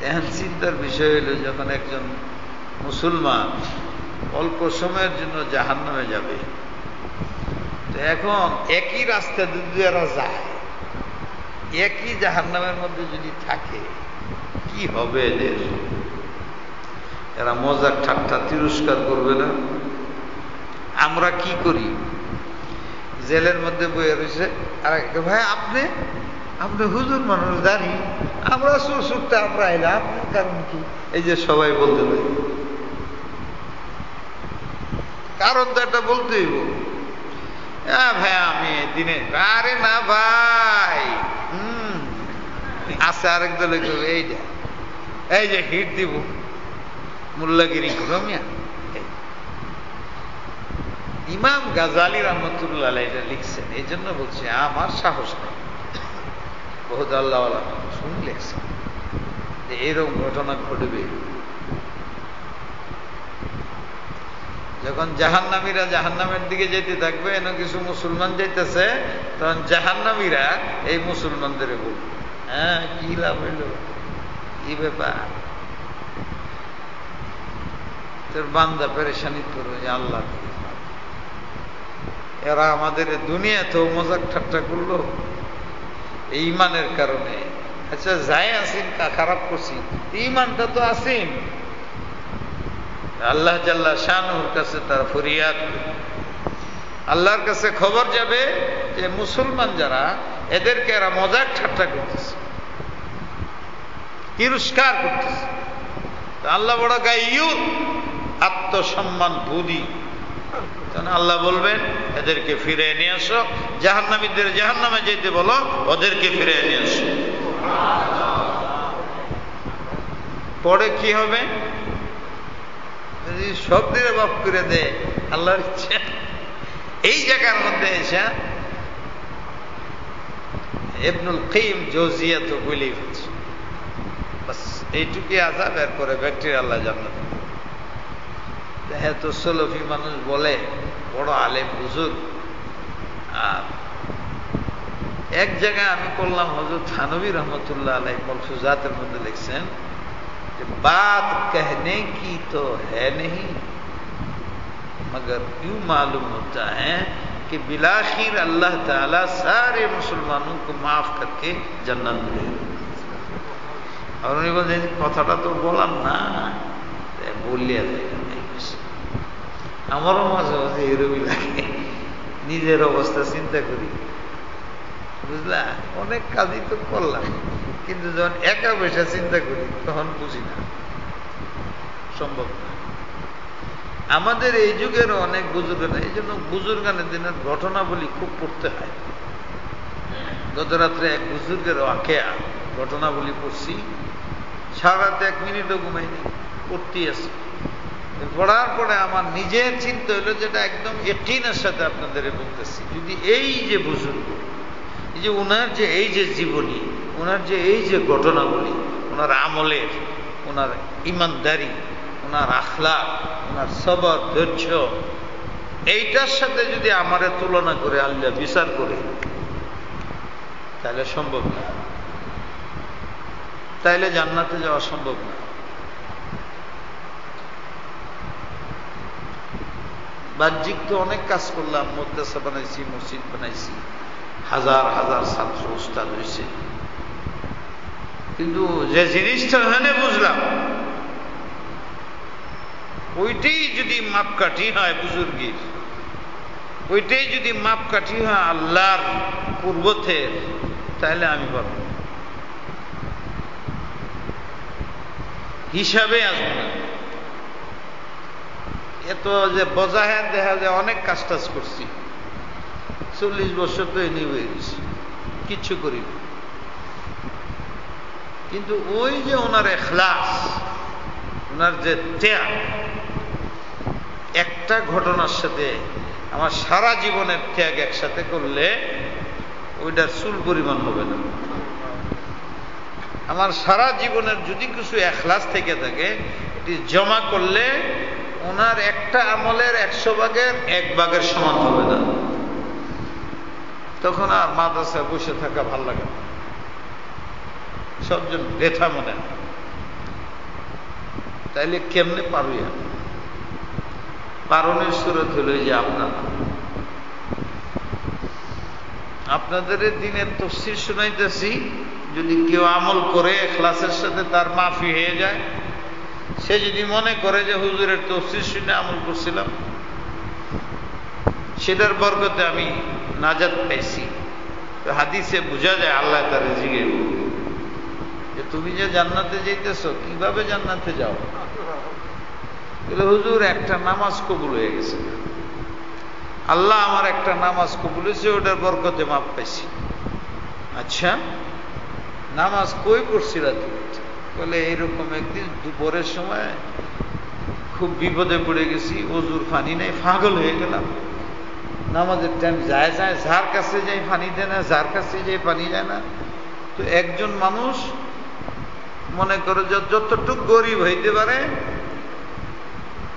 এখন চিন্তার বিষয় হলো, যখন একজন মুসলমান অল্প সময়ের জন্য জাহান্নামে যাবে, তো এখন একই রাস্তা যদি এরা যায়, একই জাহান্নামের মধ্যে যদি থাকে, কি হবে এদের? এরা মজাক ঠাট্টা তিরস্কার করবে না? আমরা কি করি? জেলের মধ্যে বয়ে রয়েছে, আর ভাই আপনি হুজুর মানুষ জানি, আমরা সুরসুরটা আমরা এলাম, আপনার কারণ কি? এই যে সবাই বলতে পারি, কারণ তো একটা বলতে হইব। হ্যাঁ ভাই আমি দিনে, আরে না ভাই, আছে আরেক দলে এইটা, এই যে হিট দিব মোল্লাগিরি রমিয়া। ইমাম গাজালি রহমতুল্লাহ আলাইহি এটা লিখছেন, এই জন্য বলছি আমার সাহস নেই। বহুত আল্লাহ শুন লিখছেন যে এরকম ঘটনা ঘটবে। যখন জাহান্নামীরা জাহান্নামের দিকে যেতে থাকবে, এনে কিছু মুসলমান যাইতেছে, তখন জাহান্নামীরা এই মুসলমানদের বলবে, হ্যাঁ কি লাভ হইল, কি ব্যাপার, তোর বান্দা পেরেশানি করবে যে আল্লাহ এরা আমাদের দুনিয়াতেও মজাক ঠাট্টা করলো এই ইমানের কারণে। আচ্ছা যাই আসিন খারাপ করছি, ইমানটা তো আসিন। আল্লাহ জাল্লা শানুর কাছে তার ফরিয়াদ, আল্লাহর কাছে খবর যাবে যে মুসলমান যারা, এদেরকে এরা মজাক ঠাট্টা করতেছে, তিরস্কার করতেছে। আল্লাহ বড় গাইয়ুর, আত্মসম্মান বুদ্ধি। আল্লাহ বলবেন এদেরকে ফিরে নিয়ে আসো, জাহান্নামীদের জাহান্নামে যেতে বলো, ওদেরকে ফিরে নিয়ে আসো। পরে কি হবে? সব দিনে বাপ করে দেয় আল্লাহর ইচ্ছা। এই জায়গার মধ্যে এসে ইবনুল কাইয়িম জাওজিয়া তো বলেই ফেলছে, বাস এইটুকুই আযাব, এরপরে ব্যাকটেরিয়া আল্লাহ জান্নাত। হ্যাঁ তো সলফি মানুষ বলে, বড় আলেম হুজুর। আর এক জায়গায় আমি করলাম, হযরত থানভী রহমতুল্লাহ আলাইহি মলফুজাতের মধ্যে লিখছেন कि बात कहने की तो है नहीं, मगर यूं मालूम होता है कि बिलाखिर अल्लाह ताला सारे मुसलमानों को माफ करके जन्नत देगा। और उन्हें बोलते कथाटा तो बोलाम ना, বলিয়া যায় আমারও মাঝে মাঝে এরকমই লাগে, নিজের অবস্থা চিন্তা করি, বুঝলা, অনেক কাজই তো করলাম, কিন্তু যখন একা বসে চিন্তা করি তখন বুঝি না, সম্ভব না। আমাদের এই যুগেরও অনেক বুজুর্গান, এই জন্য বুজুর্গানের দিনের ঘটনাবলী খুব পড়তে হয়। গত রাত্রে এক বুজুর্গের ওয়াকিয়া ঘটনাবলী পড়ছি, সারা রাতে 1 মিনিটও ঘুমাইনি, পড়তেই আছে। পড়ার পরে আমার নিজের চিন্তা হইল, যেটা একদম ইয়াকিনের সাথে আপনাদের বলতেছি, যদি এই যে বুজুর্গ, এই যে ওনার যে এই যে জীবনী, ওনার যে এই যে ঘটনাগুলি, ওনার আমলের, ওনার ইমানদারি, ওনার আখলাক, ওনার সবর ধৈর্য, এইটার সাথে যদি আমারে তুলনা করে আল্লাহ বিচার করে, তাহলে সম্ভব না, তাইলে জান্নাতে যাওয়া সম্ভব না। বাহ্যিক তো অনেক কাজ করলাম, মাদ্রাসা বানাইছি, মসজিদ বানাইছি, হাজার হাজার ছাত্র উস্তাদ হয়েছে, কিন্তু যে জিনিসটা ওখানে বুঝলাম, ওইটাই যদি মাপকাঠি হয় বুজুর্গের, ওইটাই যদি মাপকাঠি হয় আল্লাহর পূর্বতের, তাহলে আমি পারব, হিসাবে আসবো না। এত যে বজাহের দেখা যায় অনেক কাজ টাজ করছি, 40 বছর তো এনে হয়ে গেছি, কিচ্ছু করি। কিন্তু ওই যে ওনার ইখলাস, ওনার যে ত্যাগ, একটা ঘটনার সাথে আমার সারা জীবনের ত্যাগ একসাথে করলে ওইটার চুল পরিমাণ হবে না। আমার সারা জীবনের যদি কিছু ইখলাস থেকে থাকে, এটি জমা করলে ওনার একটা আমলের 100 ভাগের 1 ভাগের সমান হবে না। তখন আর মাদ্রাসায় বসে থাকা ভাল লাগে না, সবজন ব্যথা মনে হয়। তাইলে কেমনে পারবি? পারণের সুরত হলো যে আপনাদের দিনের তাফসীর শুনাইতেছি, যদি কেউ আমল করে ইখলাসের সাথে তার মাফি হয়ে যায়, সে যদি মনে করে যে হুজুরের তাফসীর শুনে আমল করছিলাম, সেটার বরকতে আমি নাজাত পাইছি। তো হাদিসে বোঝা যায় আল্লাহ তারে জিজ্ঞেস যে তুমি যে জান্নাতে যাইতেছো, কিভাবে জান্নাতে যাও? বলে হুজুর একটা নামাজ কবুল হয়ে গেছে, আল্লাহ আমার একটা নামাজ কবুল হয়েছে, ওটার বরকতে মাপ পাইছি। আচ্ছা, নামাজ কই পড়ছিলা তুমি? বলে এইরকম একদিন দুপুরের সময় খুব বিপদে পড়ে গেছি, ওজুর পানি নাই, পাগল হয়ে গেলাম। নামাজের টাইম যায় যায়, যার কাছে যাই পানি দেয় না, যার কাছে যাই পানি যায় না। তো একজন মানুষ মনে করে যতটুকু গরিব হইতে পারে,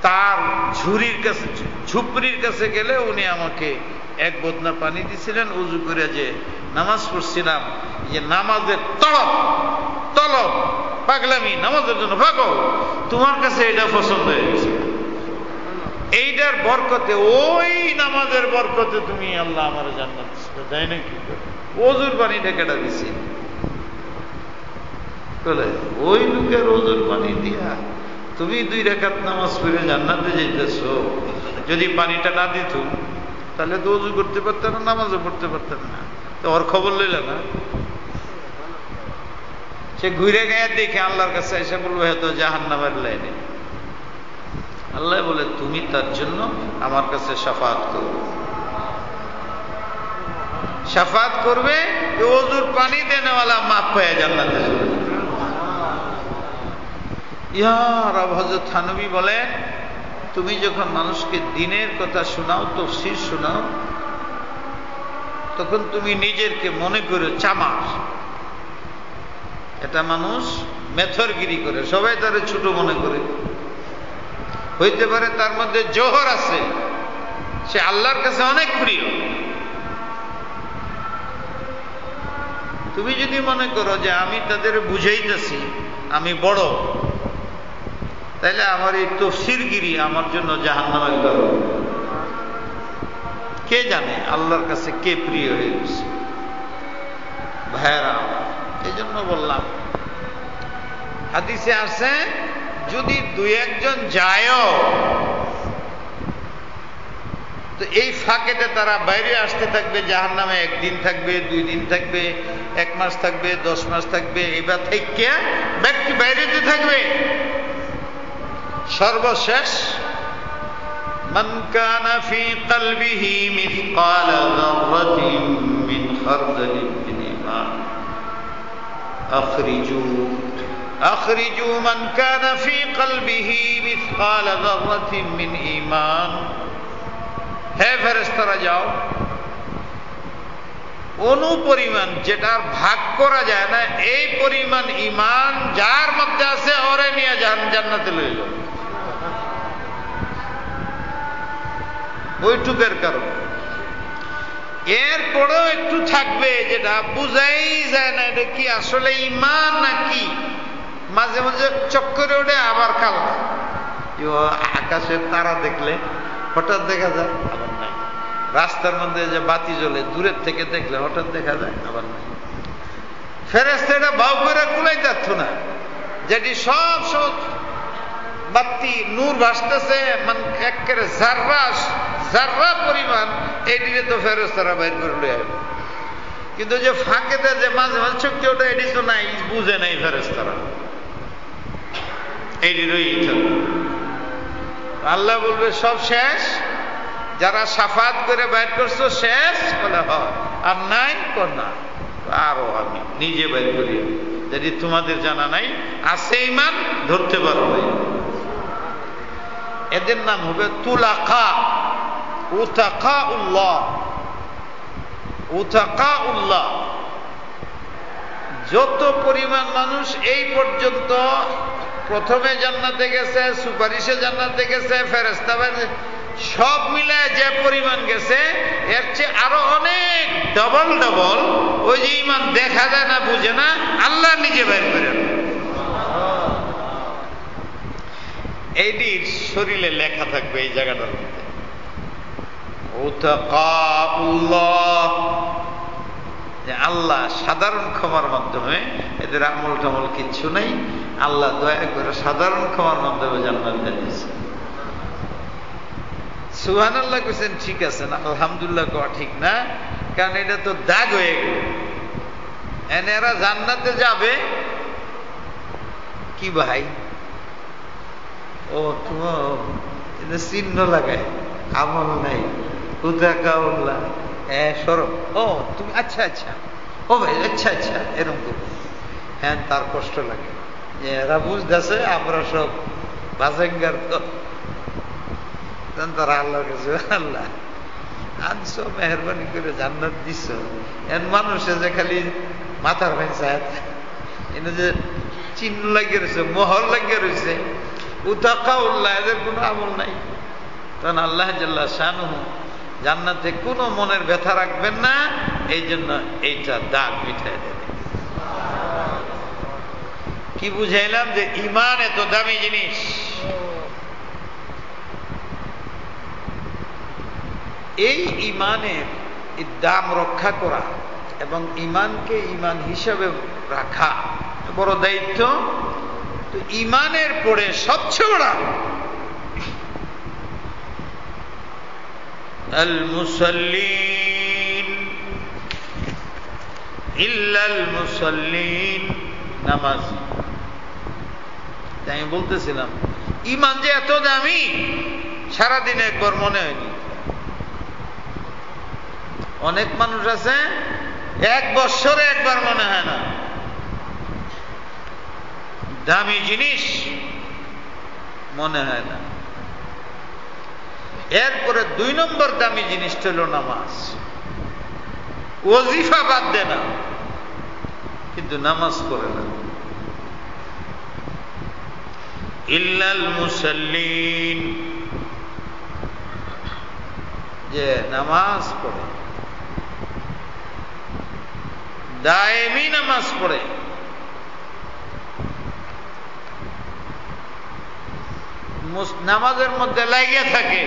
তার ঝুপড়ির কাছে গেলে উনি আমাকে 1 বদনা পানি দিছিলেন। উজু করে যে নামাজ পড়ছিলাম, যে নামাজের তলব পাগলামি, নামাজের জন্য পাগল, তোমার কাছে এটা পছন্দ হয়ে গেছে। এইটার বরকতে, ওই নামাজের বরকতে তুমি আল্লাহ আমার জান্নাত দেয় না। কি করে ওজুর পানিটা কেটে দিছি? বলে ওই লোকের ওজুর পানি দিয়া তুমি 2 রাকাত নামাজ পড়ে জান্নাতে যাইতেছো। যদি পানিটা না দিত তাহলে তো ওযু করতে পারত না, নামাজও পড়তে পারত না। তো ওর খবর লইল না? সে ঘুরে গিয়ে দেখে আল্লাহর কাছে এসে বলবে হয়তো জাহান্নামের লাইনে। আল্লাহ বলে তুমি তার জন্য আমার কাছে শাফাআত করবে। শাফাআত করবে, ওযুর পানি দেনেওয়ালা মাপ পেয়ে জান্নাতে চলে যাবে। ইয়া রাব, হযরত থানবী বলেন, তুমি যখন মানুষকে দ্বীনের কথা শোনাও, তাফসীর শোনাও, তখন তুমি নিজেরকে মনে করো চামার। এটা মানুষ মেথরগিরি করে, সবাই তারে ছোট মনে করে। হইতে পারে তার মধ্যে জোহর আছে, সে আল্লাহর কাছে অনেক প্রিয়। তুমি যদি মনে করো যে আমি তাদের বুঝাইতেছি আমি বড়, তাইলে আমার এই তাফসীরগিরি আমার জন্য জাহান্নামের কারণ। কে জানে আল্লাহর কাছে কে প্রিয় হয়ে গেছে। ভাইরা, এই জন্য বললাম, হাদিসে আছে যদি 2-1 জন যায়ও, তো এই ফাঁকেতে তারা বাইরে আসতে থাকবে জাহান্নামে। 1 দিন থাকবে, 2 দিন থাকবে, 1 মাস থাকবে, 10 মাস থাকবে, এবার থেকে ব্যক্তি বাইরেতে থাকবে। সর্বশেষ মান কানা ফি কলবিহি মিসকাল যাররাতিন মিন খারদালিন মিন ঈমান আখরিজু মান কানা ফি কলবিহি মিসকাল যাররাতিন মিন ঈমান। হে ফেরেশতারা, যাও, অনুপরিমাণ, যেটার ভাগ করা যায় না, এই পরিমাণ ঈমান যার মধ্যে আছে ওরে নিয়ে জান্নাতে লয়ে যাও। ওইটুকের কারণ। এরপরেও একটু থাকবে যেটা বুঝাই যায় না এটা কি আসলে ঈমান নাকি। মাঝে মাঝে চক্করে ওঠে, আবার কালা। আকাশের তারা দেখলে হঠাৎ দেখা যায়, আবার নাই। রাস্তার মধ্যে যে বাতি জ্বলে, দূরের থেকে দেখলে হঠাৎ দেখা যায়, আবার নাই। ফেরেশতা এটা ভাও করে কুলাই যাচ্ছ না, যেটি সব সব বাতি নূর ভাসতেছে, একেবারে জাররা পরিমাণ, এটিকে তো ফেরেশতারা বাইর করে লয়ে আসবে। কিন্তু যে ফাঁকেতে যে মাঝে মাঝে শক্তি ওটা, এটি তো নাই, বুঝে নাই ফেরেশতারা, এটি রয়েই থাকবে। আল্লাহ বলবে সব শেষ, যারা শাফাত করে বাইর করছো শেষ, বলে হয়। আর নাই কর না, আরো আমি নিজে বের করি, যদি তোমাদের জানা নাই আছে ঈমান ধরতে পারো নাই। এদের নাম হবে তুলাকা, উতাকাউল্লাহ। উতাকাউল্লাহ যত পরিমাণ মানুষ এই পর্যন্ত প্রথমে জান্নাতে গেছে, সুপারিশে জান্নাতে গেছে, ফেরেশতা সব মিলায় যে পরিমাণ গেছে এর চেয়ে আরো অনেক ডবল ডবল ওই যে ঈমান দেখা যায় না, বুঝে না, আল্লাহ নিজে বের করেন। এইটির শরীরে লেখা থাকবে এই জায়গাটার মধ্যে, উতাকাউল্লাহ, যে আল্লাহ সাধারণ ক্ষমার মাধ্যমে, এদের আমল টামল কিচ্ছু নাই, আল্লাহ দয়া করে সাধারণ ক্ষমার মাধ্যমে জান্নাত দিয়েছে। সুবহানাল্লাহ কইছেন, ঠিক আছে না? আলহামদুলিল্লাহ কওয়া ঠিক না, কারণ এটা তো দাগ হয়ে গেল। এরা জান্নাতে যাবে কি ভাই? ও তোমার চিহ্ন লাগায়, আমল নাই, উতাকাউল্লাহ, সরব, ও তুমি আচ্ছা আচ্ছা, ও ভাই আচ্ছা আচ্ছা, এরকম করবো। হ্যাঁ, তার কষ্ট লাগে, এরা বুঝতেছে আমরা সব বাজেঙ্গার। তারা আল্লাহর কাছে, আল্লাহ আনছো, মেহরবানি করে জান্নাত দিছ, এর মানুষে যে খালি মাথার ভেঞ্চায় এনে যে চিহ্ন লাগিয়ে রয়েছে, মোহর লাগিয়ে রয়েছে, উতাকাউল্লাহ, এদের কোনো আমল নাই। তখন আল্লাহ জাল্লা শানুহু জান্নাতে কোনো মনের ব্যথা রাখবেন না, এই জন্য এইটা দাগ মিটাই দেবে। কি বুঝাইলাম? যে ঈমান এত দামি জিনিস, এই ঈমানের দাম রক্ষা করা এবং ঈমানকে ঈমান হিসাবে রাখা বড় দায়িত্ব। তো ঈমানের পরে সবচেয়ে বড় আল মুসাল্লিন ইল্লাল মুসাল্লিন, নামাজ। আমি বলতেছিলাম ঈমান যে এত দামি সারাদিনে একবার মনে হয়নি। অনেক মানুষ আছে 1 বছরে একবার মনে হয় না। দামি জিনিস মনে হয় না। এরপরে 2 নম্বর দামি জিনিসটা হলো নামাজ। ওয়াজিফা বাদ দেয় না, কিন্তু নামাজ পড়ে না। ইল্লাল মুসাল্লিন, যে নামাজ পড়ে, দায়েমি নামাজ পড়ে, নামাজের মধ্যে লাগিয়ে থাকে,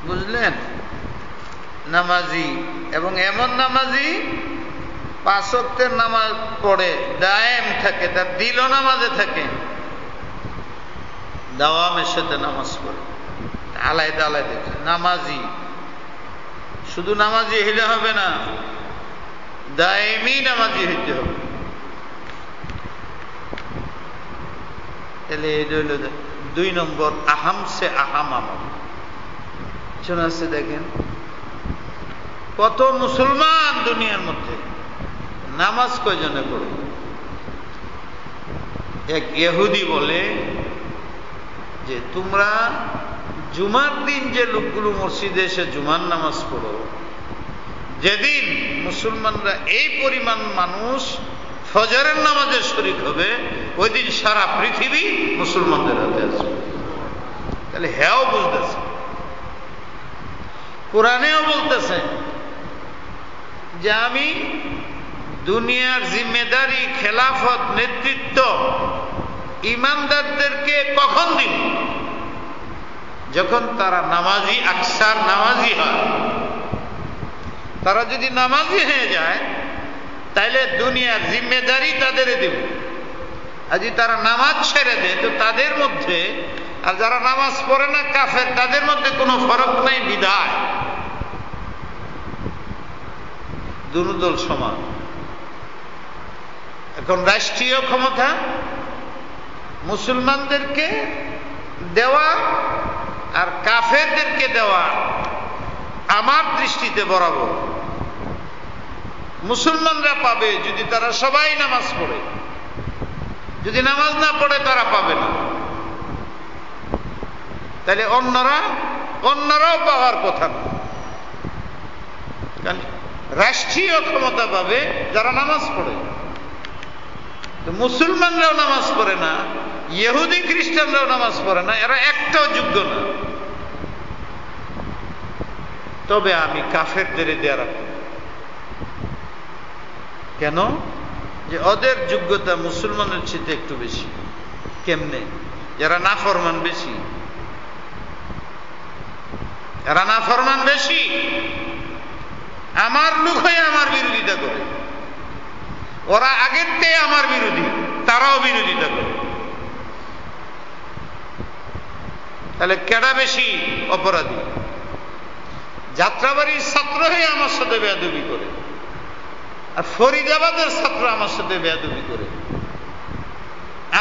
বুঝলেন? নামাজি, এবং এমন নামাজি 5 ওয়াক্তের নামাজ পড়ে, দায়েম থাকে, তার দিলও নামাজে থাকে, দাওয়ামের সাথে নামাজ পড়ে, আলাদা আলাদা নামাজি। শুধু নামাজি হইলে হবে না, দায়েমি নামাজি হইতে হবে। তাহলে এটা হইল 2 নম্বর আহাম সে আহাম আমল। শোনাচ্ছে, দেখেন কত মুসলমান দুনিয়ার মধ্যে নামাজ কয়জনে পড়ে। এক ইহুদি বলে যে তোমরা জুমার দিন যে লোকগুলো মসজিদে এসে জুমার নামাজ পড়ো, যেদিন মুসলমানরা এই পরিমাণ মানুষ ফজরের নামাজে শরীক হবে, ওই দিন সারা পৃথিবী মুসলমানদের হাতে আছে। তাহলে হ্যাঁ বুঝতেছে, কোরআনেও বলতেছে যে আমি দুনিয়ার জিম্মেদারি, খেলাফত, নেতৃত্ব ইমানদারদেরকে কখন দিব? যখন তারা নামাজি, আকসার নামাজি হয়। তারা যদি নামাজি হয়ে যায় তাইলে দুনিয়ার জিম্মেদারি তাদের দেব। আর যদি তারা নামাজ ছেড়ে দেয় তো তাদের মধ্যে, আর যারা নামাজ পড়ে না কাফের, তাদের মধ্যে কোনো ফরক নাই, বিধায় দুনো দল সমান। এখন রাষ্ট্রীয় ক্ষমতা মুসলমানদেরকে দেওয়া আর কাফেরদেরকে দেওয়া আমার দৃষ্টিতে বরাবর। মুসলমানরা পাবে যদি তারা সবাই নামাজ পড়ে, যদি নামাজ না পড়ে তারা পাবে না। তাহলে অন্যরাও পাওয়ার কথা না। কারণ রাষ্ট্রীয় ক্ষমতা পাবে যারা নামাজ পড়ে। তো মুসলমানরাও নামাজ পড়ে না, ইহুদি খ্রিস্টানরাও নামাজ পড়ে না, এরা একটাও যোগ্য না। তবে আমি কাফেরদের দেয়া রাখব। কেন? যে ওদের যোগ্যতা মুসলমানের চেয়ে একটু বেশি। কেমনে? যারা নাফরমান বেশি, এরা নাফরমান বেশি, আমার লোক হয়ে আমার বিরোধিতা করে। ওরা আগের থেকে আমার বিরোধী, তারাও বিরোধিতা করে। তাহলে কেডা বেশি অপরাধী? যাত্রাবাড়ির ছাত্র হয়ে আমার সাথে বেয়াদবি করে, আর ফরিদাবাদের ছাত্র আমার সাথে বেয়াদবি করে,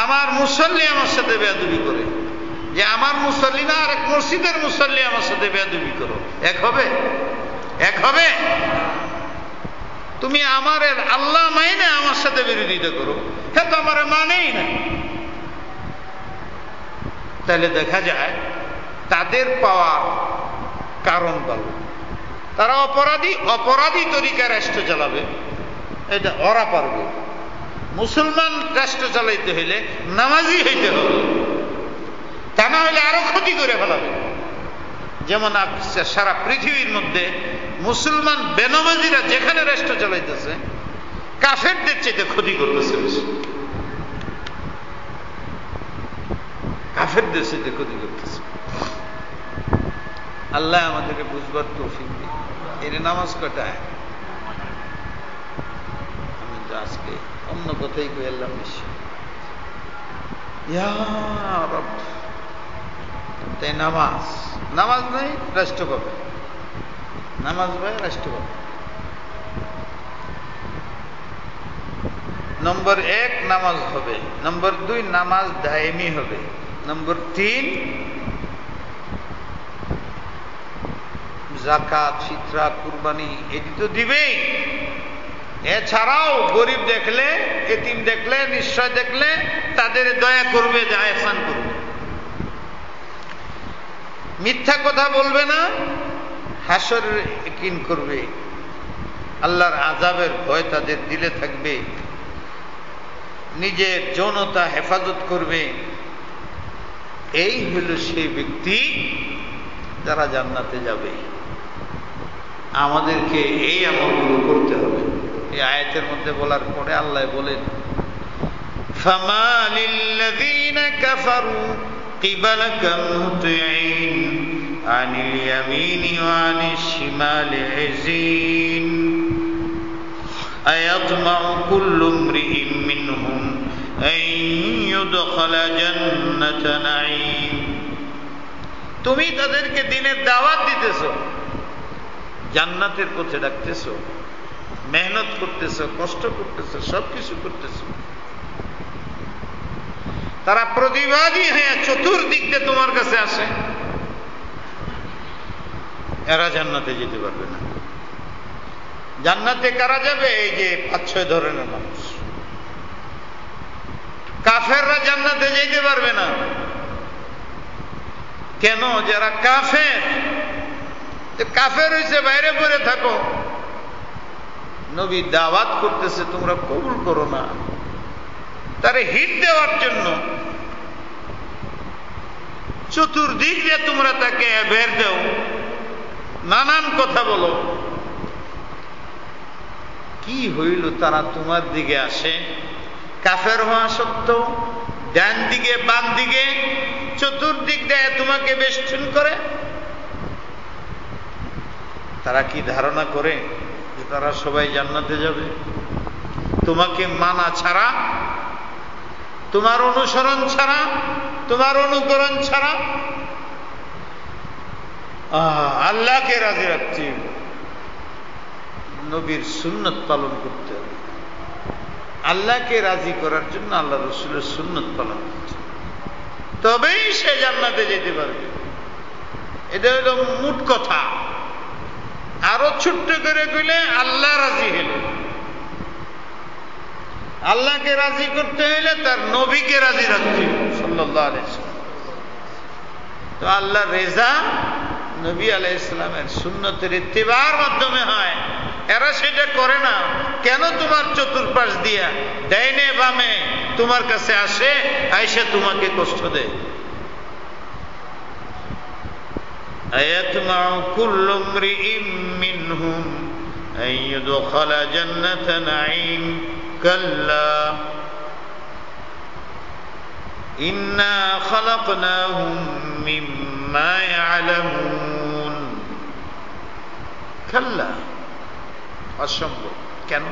আমার মুসল্লি আমার সাথে বেয়াদবি করে, যে আমার মুসল্লি না আর এক মসজিদের মুসল্লি আমার সাথে বেয়াদবি করো, এক হবে? এক হবে? তুমি আমার আল্লাহ মাইনে আমার সাথে বিরোধিতা করো, হ্যাঁ তো আমার মানেই না। তাহলে দেখা যায় তাদের পাওয়ার কারণ বলো, তারা অপরাধী তরিকা রাষ্ট্র চালাবে, এটা ওরা পারবে। মুসলমান রাষ্ট্র চালাইতে হইলে নামাজি হইতে হবে, তা না হইলে আরো ক্ষতি করে ফেলাবে। যেমন সারা পৃথিবীর মধ্যে মুসলমান বেনামাজিরা যেখানে রাষ্ট্র চালাইতেছে, কাফেরদের চাইতে ক্ষতি করতেছে বেশি, কাফেরদের চাইতে ক্ষতি করতেছে। আল্লাহ আমাদেরকে বুঝবার তৌফিক দিন। এর নামাজ কটায়? আমি তো আজকে অন্য কথাই কই এলাম বেশি। তাই নামাজ নাই রাষ্ট্র পাবে, নামাজ ভাই রাষ্ট্র পাবে। নম্বর 1 নামাজ হবে, নম্বর 2 নামাজ দায়েমি হবে, নম্বর 3 যাকাত, ফিতরা, কুরবানি এটি তো দিবেই। এছাড়াও গরিব দেখলে, এতিম দেখলে, নিশ্চয় দেখলে তাদের দয়া করবে, ইহসান করবে। মিথ্যা কথা বলবে না, হাসরের ইয়াকিন করবে, আল্লাহর আযাবের ভয় তাদের দিলে থাকবে, নিজের যৌনতা হেফাজত করবে। এই হল সেই ব্যক্তি যারা জান্নাতে যাবে। আমাদেরকে এই আমলগুলো করতে হবে। এই আয়াতের মধ্যে বলার পরে আল্লাহ বলেন, ফামা লিল্লাযীনা কাফারু কিবালাকা মুতিঈন আনিল ইয়ামিনি ওয়া আনিশ শিমালি ইযিন আয়াতমাউ কুল্লু ইমরিইন মিনহুম আন ইউদখালা জান্নাতা নাঈম। তুমি তাদেরকে দ্বীনের দাওয়াত দিতেছো, জান্নাতের পথে ডাকতেছো, মেহনত করতেছো, কষ্ট করতেছো, সবকিছু করতেছো। তারা প্রতিবাদী হয়ে চতুর্দিক দিয়ে তোমার কাছে আসে, এরা জান্নাতে যেতে পারবে না। জান্নাতে কারা যাবে? এই যে 5-6 ধরনের মানুষ। কাফেররা জান্নাতে যেতে পারবে না। কেন? যারা কাফের, কাফের হইছে বাইরে পড়ে থাকো, নবী দাওয়াত করতেছে তোমরা কবুল করো না, তারে হিট দেওয়ার জন্য চতুর্দিক দিয়ে তোমরা তাকে বের দাও, নানান কথা বলো। কি হইল? তারা তোমার দিকে আসে, কাফের হওয়া সত্ত্বেও ডান দিকে বাম দিকে চতুর্দিক দিয়ে তোমাকে বেষ্টন করে। তারা কি ধারণা করে যে তারা সবাই জান্নাতে যাবে? তোমাকে মানা ছাড়া, তোমার অনুসরণ ছাড়া, তোমার অনুকরণ ছাড়া। আল্লাহকে রাজি রাখতে হবে, নবীর সুন্নত পালন করতে হবে। আল্লাহকে রাজি করার জন্য আল্লাহ রসুলের সুন্নত পালন করতে হবে। তবেই সে জান্নাতে যেতে পারবে। এটা হলো মোট কথা। আরো ছোট্ট করে কইলে আল্লাহ রাজি হইল। আল্লাহকে রাজি করতে হইলে তার নবীকে রাজি রাখতে হবে সাল্লাল্লাহু আলাইহি ওয়াসাল্লাম। তো আল্লাহ রেজা নবী আলাইহিস সালামের সুন্নতের ইত্তিবার মাধ্যমে হয়। এরা সেটা করে না। কেন তোমার চতুর্পাশ দিয়া ডাইনে বামে তোমার কাছে আসে, আইসা তোমাকে কষ্ট দেয়। আয়াতমাউ কুল্লু ইমরিইম মিনহুম আইয়ুদখালা জান্নাতা নাঈম কাল্লা ইন্না খালাকনাহুম মিম্মা ইয়ালামুন। কাল্লা, অসম্ভব। কেন?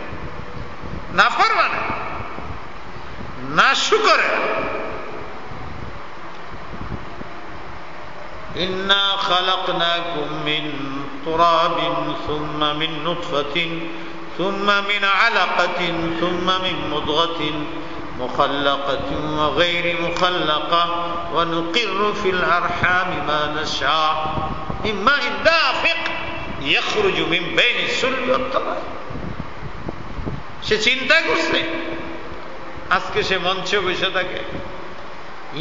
নাফরমান, নাশুকর। ইন্না খালাকনাকুম মিন তুরাবিন সুম্মা মিন নুতফাতিন সুম্মা মিন আলাকাতিন সুম্মা মিন মুদগাতিন মুখাল্লাকাতিন ওয়া গায়রি মুখাল্লাকা ওয়া নুকিররু ফিল আরহামি মা নাশা মিন মাইন দাফিক ইয়াখরুজু মিন বাইনি সুলবি ওয়াত তারাইব। সে চিন্তা করছে, আজকে সে মঞ্চে বসে থাকে,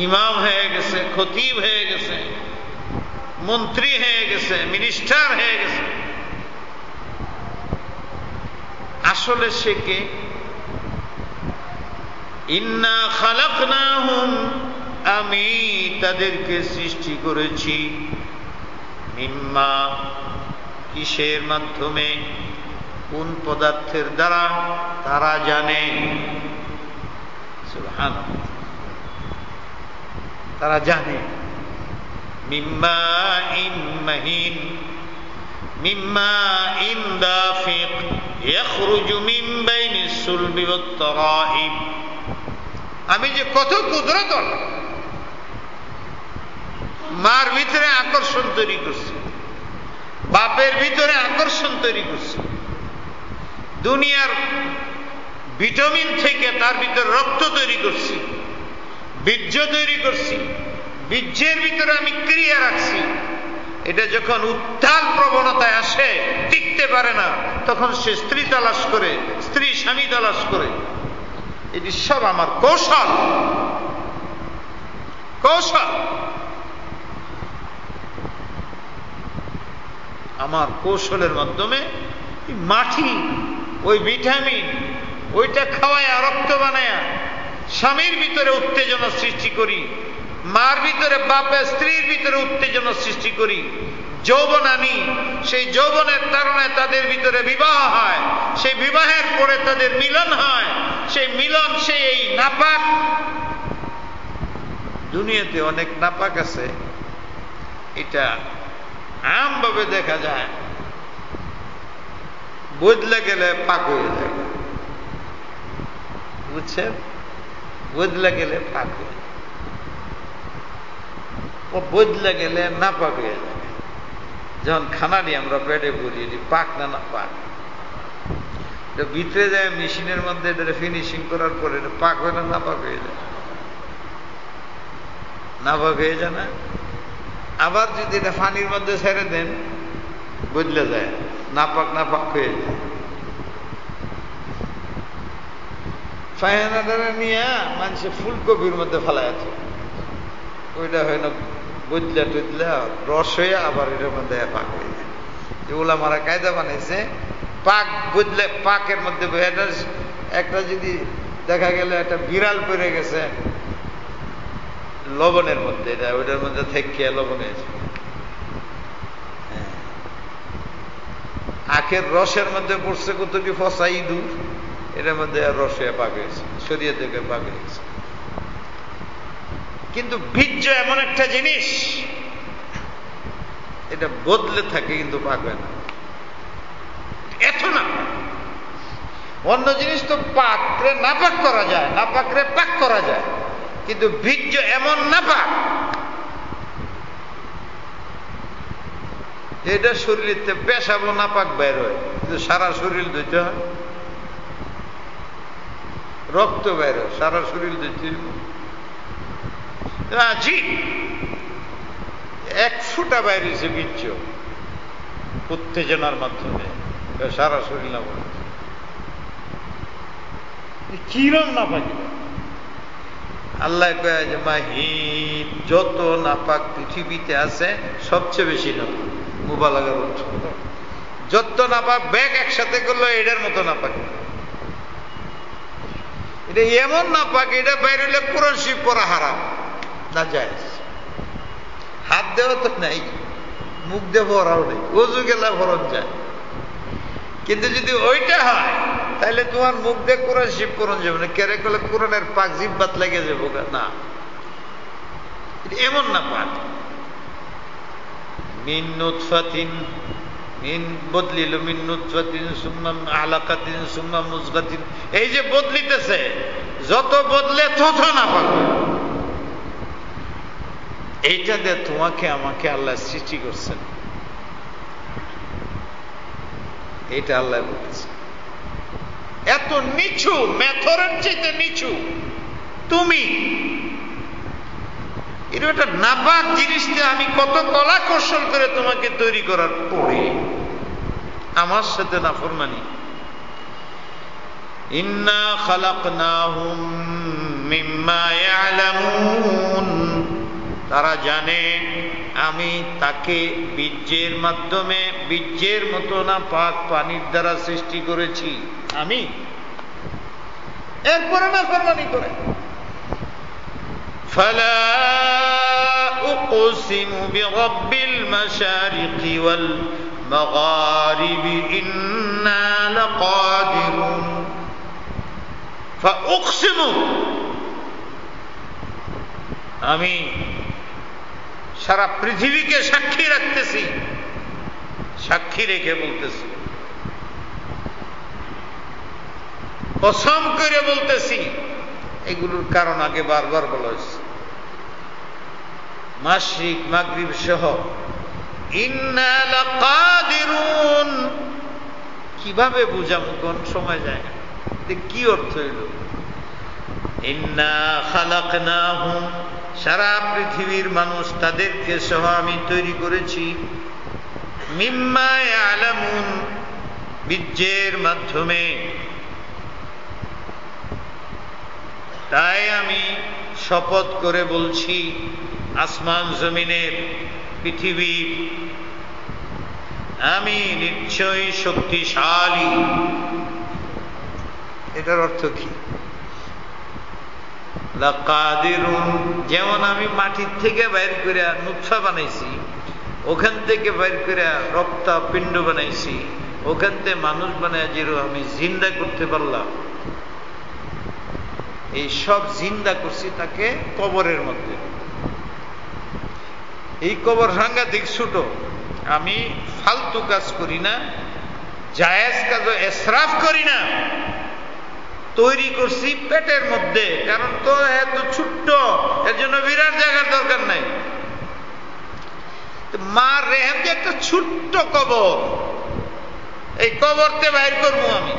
ইমাম হয়ে গেছে, খতিব হয়ে গেছে, মন্ত্রী হয়ে গেছে, মিনিস্টার হয়ে গেছে। আসলে সে কে? ইন্না খালাকনাহুম, আমি তাদেরকে সৃষ্টি করেছি, মিম্মা, কিসের মাধ্যমে, কোন পদার্থের দ্বারা তারা জানে। সুবহানাল্লাহ, তারা জানে। মিম্মা ইন মাহিন মিম্মা ইন দাফিক ইয়াখরুজু মিন বাইনিস সুলবি ওয়াত তারাইব। আমি যে কত কুদরত, মার ভিতরে আকর্ষণ তৈরি করছি, বাপের ভিতরে আকর্ষণ তৈরি করছি, দুনিয়ার ভিটামিন থেকে তার ভিতরে রক্ত তৈরি করছি, বীর্য তৈরি করছি, বীর্যের ভিতরে আমি ক্রিয়া রাখছি। এটা যখন উত্তাল প্রবণতায় আসে, টিকতে পারে না, তখন সে স্ত্রী তালাশ করে, স্ত্রী স্বামী তালাশ করে। এটি সব আমার কৌশল। কৌশল আমার কৌশলের মাধ্যমে মাটি, ওই ভিটামিন, ওইটা খাওয়ায়া রক্ত বানায়া স্বামীর ভিতরে উত্তেজনা সৃষ্টি করি, মার ভিতরে বাপের স্ত্রীর ভিতরে উত্তেজনা সৃষ্টি করি, যৌবন আনি, সেই যৌবনের কারণে তাদের ভিতরে বিবাহ হয়, সেই বিবাহের পরে তাদের মিলন হয়, সেই মিলন, সেই এই নাপাক। দুনিয়াতে অনেক নাপাক আছে, এটা আমভাবে দেখা যায়, বদলে গেলে পাক হয়ে যায়। বুঝছেন? বদলে গেলে পাক হয়ে যায়, ও বদলে গেলে নাপাক হয়ে যায়। যখন খানাটি আমরা পেটে ভরি, এটি পাক না না পাক, এটা ভিতরে যায় মেশিনের মধ্যে, এটা ফিনিশিং করার পরে এটা পাক হয় না নাপাক হয়ে যায়? নাপাক হয়ে যায় না? আবার যদি এটা পানির মধ্যে ছেড়ে দেন, বদলে যায়, নাপাক নাপাক হয়ে যায়। ফায়নাদারে নিয়ে মানুষে ফুলকপির মধ্যে ফেলায় আছে, ওইটা হয় না বদলা টদলা রস হয়ে আবার এটার মধ্যে পাক হয়ে যায়। এগুলা মারা কায়দা বানাইছে, পাক বদলে পাকের মধ্যে একটা যদি দেখা গেলে একটা বিড়াল পড়ে গেছে লবণের মধ্যে, এটা ওইটার মধ্যে থেকে লবণ হয়েছে। আখের রসের মধ্যে পড়ছে কত কি ফসা ইঁদুর, এটার মধ্যে রস হয়ে পাক হয়েছে, শরীয়ত থেকে পাক হয়েছে। কিন্তু বীর্য এমন একটা জিনিস, এটা বদলে থাকে কিন্তু পাক হয় না। এত না, অন্য জিনিস তো পাকরে নাপাক করা যায়, নাপাকরে পাক করা যায়, কিন্তু বীর্য এমন নাপাক, এটা শরীরে পেশাব নাপাক বের হয়, কিন্তু সারা শরীর ধুইতে হয়, রক্ত বের হয়, সারা শরীর ধুইতে। রাজি, এক ফুটা বাইরে হয়েছে বীর্য উত্তেজনার মাধ্যমে, সারা শরীর না বলে কিরম না পাকি। আল্লাহ কয় যে মাহিন, যত নাপাক পৃথিবীতে আছে সবচেয়ে বেশি নাপাক, মুবালাগার অর্থ যত নাপাক ব্যাগ একসাথে করলো এটার মতো নাপাক। এটা এমন নাপাক, এটা বাইরে হলে কোরআন শরীফ পড়া হারাম না যায়, হাত দেওয়া তো নাই, মুখ দিয়ে ভরাও নেই, ওযু গেলা ভরণ যায়। কিন্তু যদি ওইটা হয় তাহলে তোমার মুখ দিয়ে কোরআন শরীফ পড়ন যাবে না, কেরে করলে কোরআনের পাক জিব্বাত লেগে যাবো না, এমন না পাক। মিন নুতফাতিন, মিন বদলিল মিন নুতফাতিন সুম্মা আলাকাতিন সুম্মা মুজগাতিন, এই যে বদলিতেছে, যত বদলে তত না পাক। এইটা দিয়ে তোমাকে আমাকে আল্লাহ সৃষ্টি করছেন, এটা আল্লাহ বলতেছে। এত নিচু, মেথরের চাইতে নিচু তুমি, এটা একটা নাপাক জিনিসটা আমি কত কলা কৌশল করে তোমাকে তৈরি করার পরে আমার সাথে নাফরমানি। ইন্না খালাকনাহুম মিম্মা ইয়ালামুন, তারা জানে আমি তাকে বীর্যের মাধ্যমে, বীর্যের মতো না পাক পানির দ্বারা সৃষ্টি করেছি আমি, এরপরে না ফরমানি করে। ফালা উকসিমু বিরাব্বিল মাশারিকি ওয়াল মাগারিবি ইন্না লাকাদিরুন। ফাউকসিমু, আমি সারা পৃথিবীকে সাক্ষী রাখতেছি, সাক্ষী রেখে বলতেছি, কসম করে বলতেছি। এগুলোর কারণ আগে বারবার বলা হয়েছে, মাশরিক মাগরিব সহ। ইন্না লাকাদিরুন, কিভাবে বুঝাবো, কোন সময় যায় না, কি অর্থ হইল? ইন্না খালাকনাহুম, সারা পৃথিবীর মানুষ তাদেরকে সহ আমি তৈরি করেছি, মিম্মা ইয়ালামুন, বীর্যের মাধ্যমে। তাই আমি শপথ করে বলছি, আসমান জমিনের, পৃথিবীর, আমি নিশ্চয়ই শক্তিশালী। এটার অর্থ কি? লাকাদিরুন, যেমন আমি মাটির থেকে বাইর করে নুতফা বানাইছি, ওখান থেকে বাইর করে রক্ত পিণ্ড বানাইছি, ওখান থেকে মানুষ বানায় যেরকম আমি জিন্দা করতে পারলাম, এই সব জিন্দা করছি তাকে কবরের মধ্যে। এই কবর সাংঘাতিক ছোট, আমি ফালতু কাজ করি না, জায়েজ কাজ এসরাফ করি না, তৈরি করছি পেটের মধ্যে। কারণ তো এত ছোট্ট, এর জন্য বিরাট জায়গার দরকার নাই। মার রেহেম যে একটা ছোট্ট কবর, এই কবরতে বাইর করবো আমি,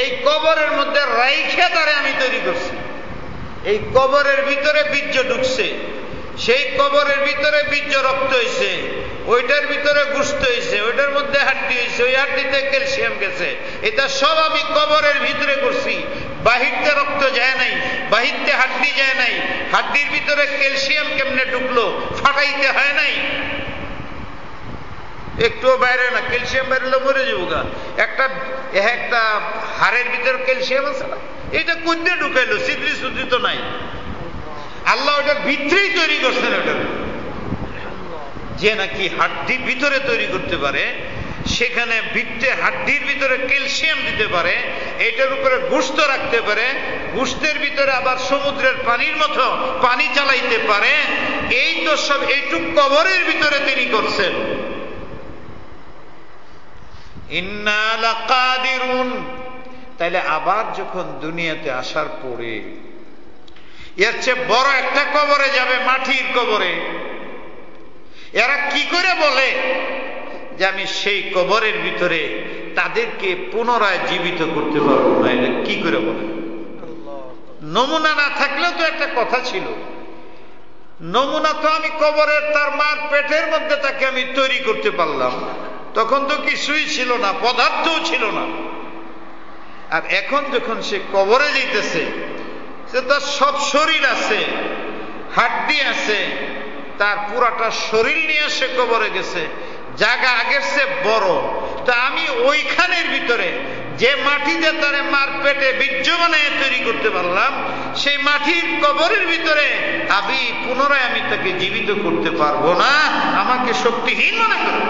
এই কবরের মধ্যে রাইখে তারে আমি তৈরি করছি। এই কবরের ভিতরে বীর্য ঢুকছে, সেই কবরের ভিতরে বীর্য রক্ত হয়েছে, ওইটার ভিতরে গোশত হয়েছে, ওইটার মধ্যে হাড্ডি হয়েছে, ওই হাড্ডিতে ক্যালসিয়াম গেছে। এটা সব আমি কবরের ভিতরে করছি। বাহিরতে রক্ত যায় নাই, বাহিরতে হাড্ডি যায় নাই, হাড্ডির ভিতরে ক্যালসিয়াম কেমনে ঢুকলো, ফাটাইতে হয় নাই, একটু বাইরে না, ক্যালসিয়াম বাইরে মরে যাবো গা। একটা হাড়ের ভিতরে ক্যালসিয়াম আছে না, এটা কোথা ঢুকাইলো? সিদ্রি সুদ্রি তো নাই, আল্লাহ ওটার ভিতরেই তৈরি করছেন। ওটার যে নাকি হাড্ডির ভিতরে তৈরি করতে পারে, সেখানে ভিতরে হাড্ডির ভিতরে ক্যালসিয়াম দিতে পারে, এটার উপরে গোশত রাখতে পারে, গোশতের ভিতরে আবার সমুদ্রের পানির মতো পানি চালাইতে পারে। এই তো সব এইটুক কবরের ভিতরে তিনি করছেন। ইন্না লাকাদিরুন, তাইলে আবার যখন দুনিয়াতে আসার পরে এর চেয়ে বড় একটা কবরে যাবে, মাটির কবরে, এরা কি করে বলে যে আমি সেই কবরের ভিতরে তাদেরকে পুনরায় জীবিত করতে পারবো না? এটা কি করে বলে? নমুনা না থাকলেও তো একটা কথা ছিল, নমুনা তো আমি কবরের তার মার পেটের মধ্যে তাকে আমি তৈরি করতে পারলাম, তখন তো কিছুই ছিল না, পদার্থও ছিল না। আর এখন যখন সে কবরে যেতেছে, সে তার সব শরীর আছে, হাড্ডি আছে, তার পুরাটা শরীর নিয়ে সে কবরে গেছে, জায়গা আগের চেয়ে বড়। তা আমি ওইখানের ভিতরে যে মাটিতে তারে মার পেটে বীর্য বানায় তৈরি করতে পারলাম, সেই মাটির কবরের ভিতরে আমি পুনরায় আমি তাকে জীবিত করতে পারবো না, আমাকে শক্তিহীন মনে করো।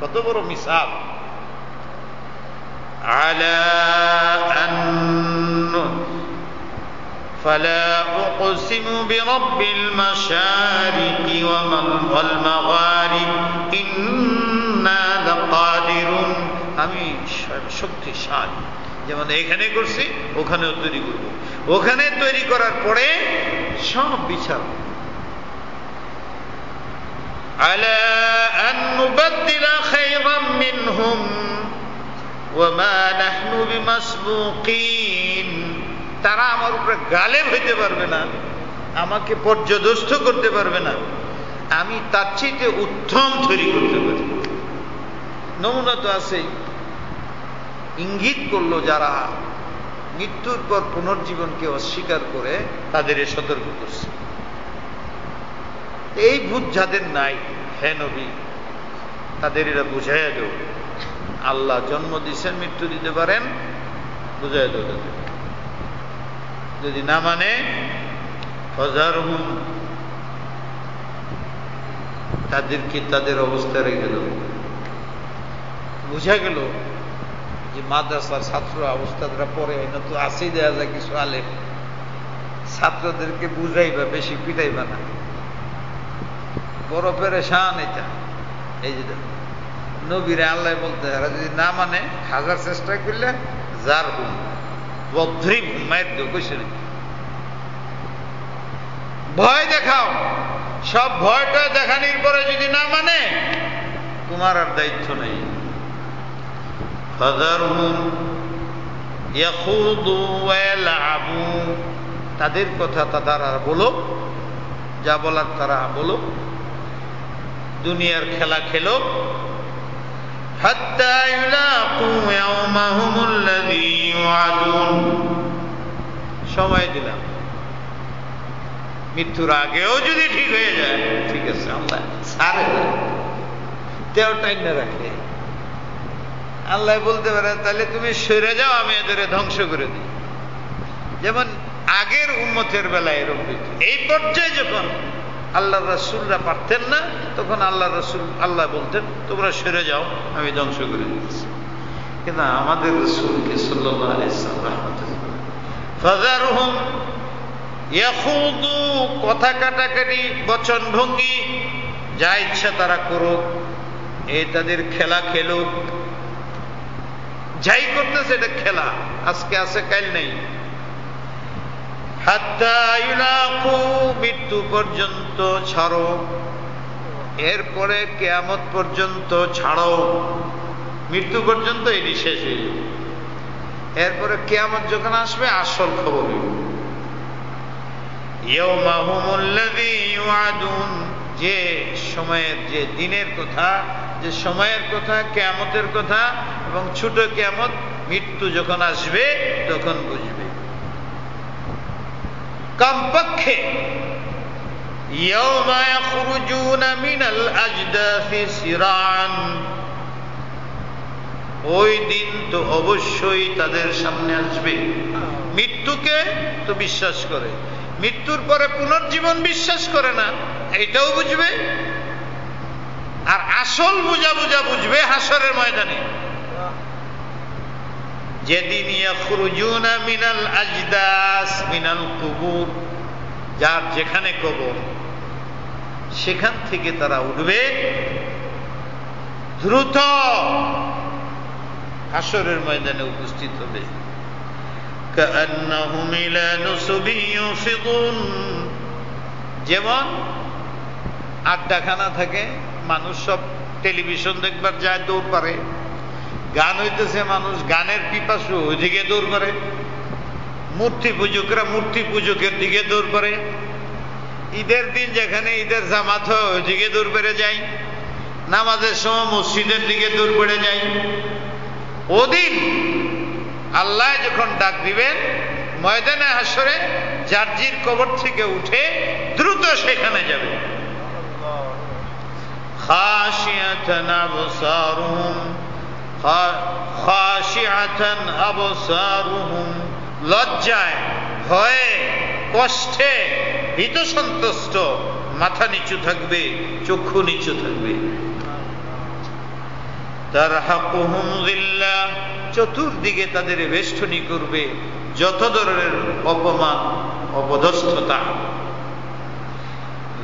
কত বড় মিসাল! আলা আন فلا أقسم برب المشارق والمغارب إنا لقادرون আমি শক্তিশালী, যেমন এখানে করছি ওখানেও তৈরি করব, ওখানে তৈরি করার পরে সব বিচার। আলা আন নুবাদদিলা খায়রাম মিনহুম ওয়া মা নাহনু বিমাসবুকিন। তারা আমার উপরে গালেব হইতে পারবে না, আমাকে পর্যদস্ত করতে পারবে না, আমি তার চেয়ে উত্তম তৈরি করতে পারি। নমুনা তো আছেই। ইঙ্গিত করলো যারা মৃত্যুর পর পুনর্জীবনকে অস্বীকার করে তাদের সতর্ক করছে। এই বুঝ যাদের নাই, হে নবী, তাদের এরা বুঝাইয়া দেও, আল্লাহ জন্ম দিচ্ছেন, মৃত্যু দিতে পারেন, বুঝাইয়া দেও তাদের। যদি না মানে ফাযারহুম, তাদেরকে তাদের অবস্থা রেখে দেব। বুঝা গেল যে মাদ্রাসার ছাত্র অবস্থাটা পরে না তো আসেই দেয়া যায় কিছু আলেম, ছাত্রদেরকে বুঝাইবা, বেশি পিটাইবা না, বড় পেরেশান এটা। এই যে নবীরে আল্লাহ বলতে এরা যদি না মানে হাজার চেষ্টা করলে যার হুম বদ্রিম মায়ের দোষের ভয় দেখাও, সব ভয়টা দেখানির পরে যদি না মানে তোমার আর দায়িত্ব নেই। ফাযারহুম ইয়াখুদু ওয়া ইয়ালআবু, তাদের কথা তারা বলো, যা বলার তারা বলো, দুনিয়ার খেলা খেলো। হাত্তা ইউলাকু ইয়াওমাহুমুল্লাযী ইউআদুন, সময় দিলাম, মৃত্যুর আগেও যদি ঠিক হয়ে যায় ঠিক আছে, আল্লাহ সারে তেও টাইম না রাখে। আল্লাহ বলতে পারে তাহলে তুমি সরে যাও, আমি এদের ধ্বংস করে দিই। যেমন আগের উম্মতের বেলায় এরকম। এই পর্যায়ে যখন আল্লাহ রাসূলরা পারতেন না, তখন আল্লাহ রাসূল আল্লাহ বলতেন তোমরা সরে যাও, আমি ধ্বংস করে দিচ্ছি। কিন্তু আমাদের রাসূলকে সাল্লাল্লাহু আলাইহি ওয়াসাল্লাম ফাযারহুম ইয়াখুদু, কথা কাটাকাটি, বচন ভঙ্গি, যা ইচ্ছা তারা করুক, এই তাদের খেলা খেলুক, যাই করতেছে এটা খেলা, আজকে আছে কাল নেই। হাত্তা ইউলাকু, মৃত্যু পর্যন্ত ছাড়ো, এরপরে কিয়ামত পর্যন্ত ছাড়ো, মৃত্যু পর্যন্ত এটি শেষ হয়ে যাবে। এরপরে কিয়ামত যখন আসবে আসল খবর ইয়াওমাহুমুল্লাযী ইউআদুন, যে সময়ের, যে দিনের কথা, যে সময়ের কথা, কিয়ামতের কথা, এবং ছোট কিয়ামত, মৃত্যু যখন আসবে তখন বুঝবে। কমপক্ষে ইয়াওমা ইয়াখরুজুনা মিনাল আজদাসি সিরান, ওই দিন তো অবশ্যই তাদের সামনে আসবে। মৃত্যুকে তো বিশ্বাস করে, মৃত্যুর পরে পুনর্জীবন বিশ্বাস করে না, এটাও বুঝবে। আর আসল বুঝা বুঝবে হাসরের ময়দানে, যেদিন ইয়াখরুজুনা মিনাল আজদাস মিনাল কুবুর, যার যেখানে কবর সেখান থেকে তারা উঠবে দ্রুত হাসরের ময়দানে উপস্থিত হবে। কাআন্নাহুম ইলা নুসবিন ইউফিদুন, যেমন আড্ডাখানা থাকে, মানুষ সব টেলিভিশন দেখবার যায়, দৌড় পারে, গান হইতেছে, মানুষ গানের পিপাসু ওইদিকে দৌড় করে, মূর্তি পূজকরা মূর্তি পূজকের দিকে দৌড় করে, ঈদের দিন যেখানে ঈদের জামাত হয় ওইদিকে দূর বেড়ে যায়, নামাজের সময় মসজিদের দিকে দূর বেড়ে যায়। ওদিন আল্লাহ যখন ডাক দিবেন ময়দানে হাসরে, জার্জির কবর থেকে উঠে দ্রুত সেখানে যাবে। খাশিয়াতান আবসারুহুম খাশিআতান আবসারুহুম, লজ্জায় ভয়ে কষ্টে ভীত সন্তুষ্ট, মাথা নিচু থাকবে, চক্ষু নিচু থাকবে। তারহাকুহুম যিল্লাহ, চতুর্দিকে তাদের বেষ্টনী করবে যত ধরনের অপমান অপদস্থতা।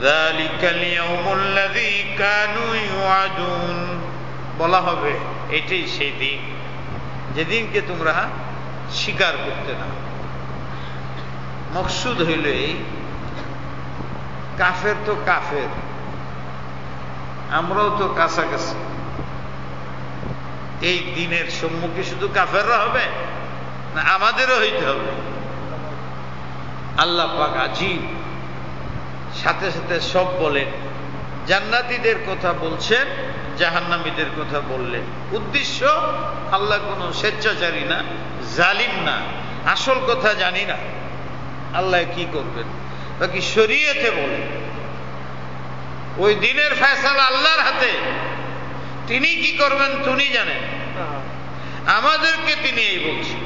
যালিকাল ইয়াউমুল্লাযী কানূ ইউআদুন, বলা হবে এটাই সেই দিন যেদিনকে তোমরা স্বীকার করতে না। মকসুদ হইল এই, কাফের তো কাফের, আমরাও তো কাছাকাছি। এই দিনের সম্মুখে শুধু কাফেররা হবে না, আমাদেরও হইতে হবে। আল্লাহ পাক আজীব, সাথে সাথে সব বলেন। জান্নাতীদের কথা বলছেন, জাহান্নামীদের কথা বললেন। উদ্দেশ্য, আল্লাহ কোনো স্বেচ্ছাচারী না, জালিম না। আসল কথা জানি না আল্লাহ কি করবেন, বাকি শরীয়তে বলেন ওই দিনের ফয়সালা আল্লাহর হাতে। তিনি কি করবেন তিনি জানেন, আমাদেরকে তিনি এই বলছেন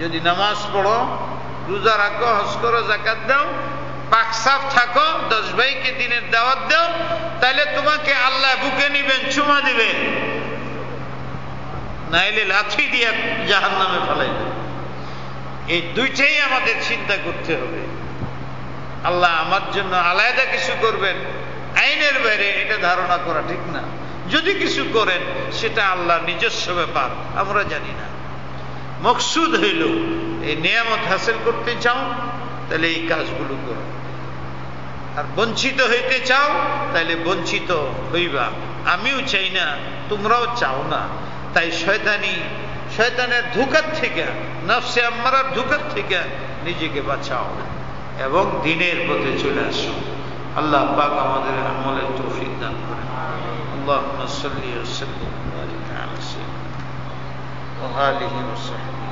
যদি নামাজ পড়ো, রোজা রাখো, হজ করো, যাকাত দাও, পাক সাফ থাকো, 10 ভাইকে দিনের দাওয়াত দাও, তাহলে তোমাকে আল্লাহ বুকে নিবেন, চুমা দিবেন, নাইলে লাঠি দিয়ে জাহান্নামে ফেলাইবেন। এই দুইটাই আমাদের চিন্তা করতে হবে। আল্লাহ আমার জন্য আলাদা কিছু করবেন আইনের বাইরে, এটা ধারণা করা ঠিক না। যদি কিছু করেন সেটা আল্লাহ নিজস্ব ব্যাপার, আমরা জানি না। মকসুদ হইল এই নিয়ামত হাসিল করতে চাও তাহলে এই কাজগুলো করো, আর বঞ্চিত হইতে চাও তাহলে বঞ্চিত হইবা। আমিও চাই না, তোমরাও চাও না। তাই শয়তানের ধোঁকার থেকে, নফসে আম্মারার ধোঁকার থেকে নিজেকে বাঁচাও এবং দ্বীনের পথে চলে আসো। আল্লাহ পাক আমাদের আমলের তৌফিক দান করেন। আল্লাহুম্মা সাল্লি ওয়া সাল্লিম ওয়া বারিক আলা সাইয়্যিদিনা ওয়া আলিহি ওয়া সাহবিহি।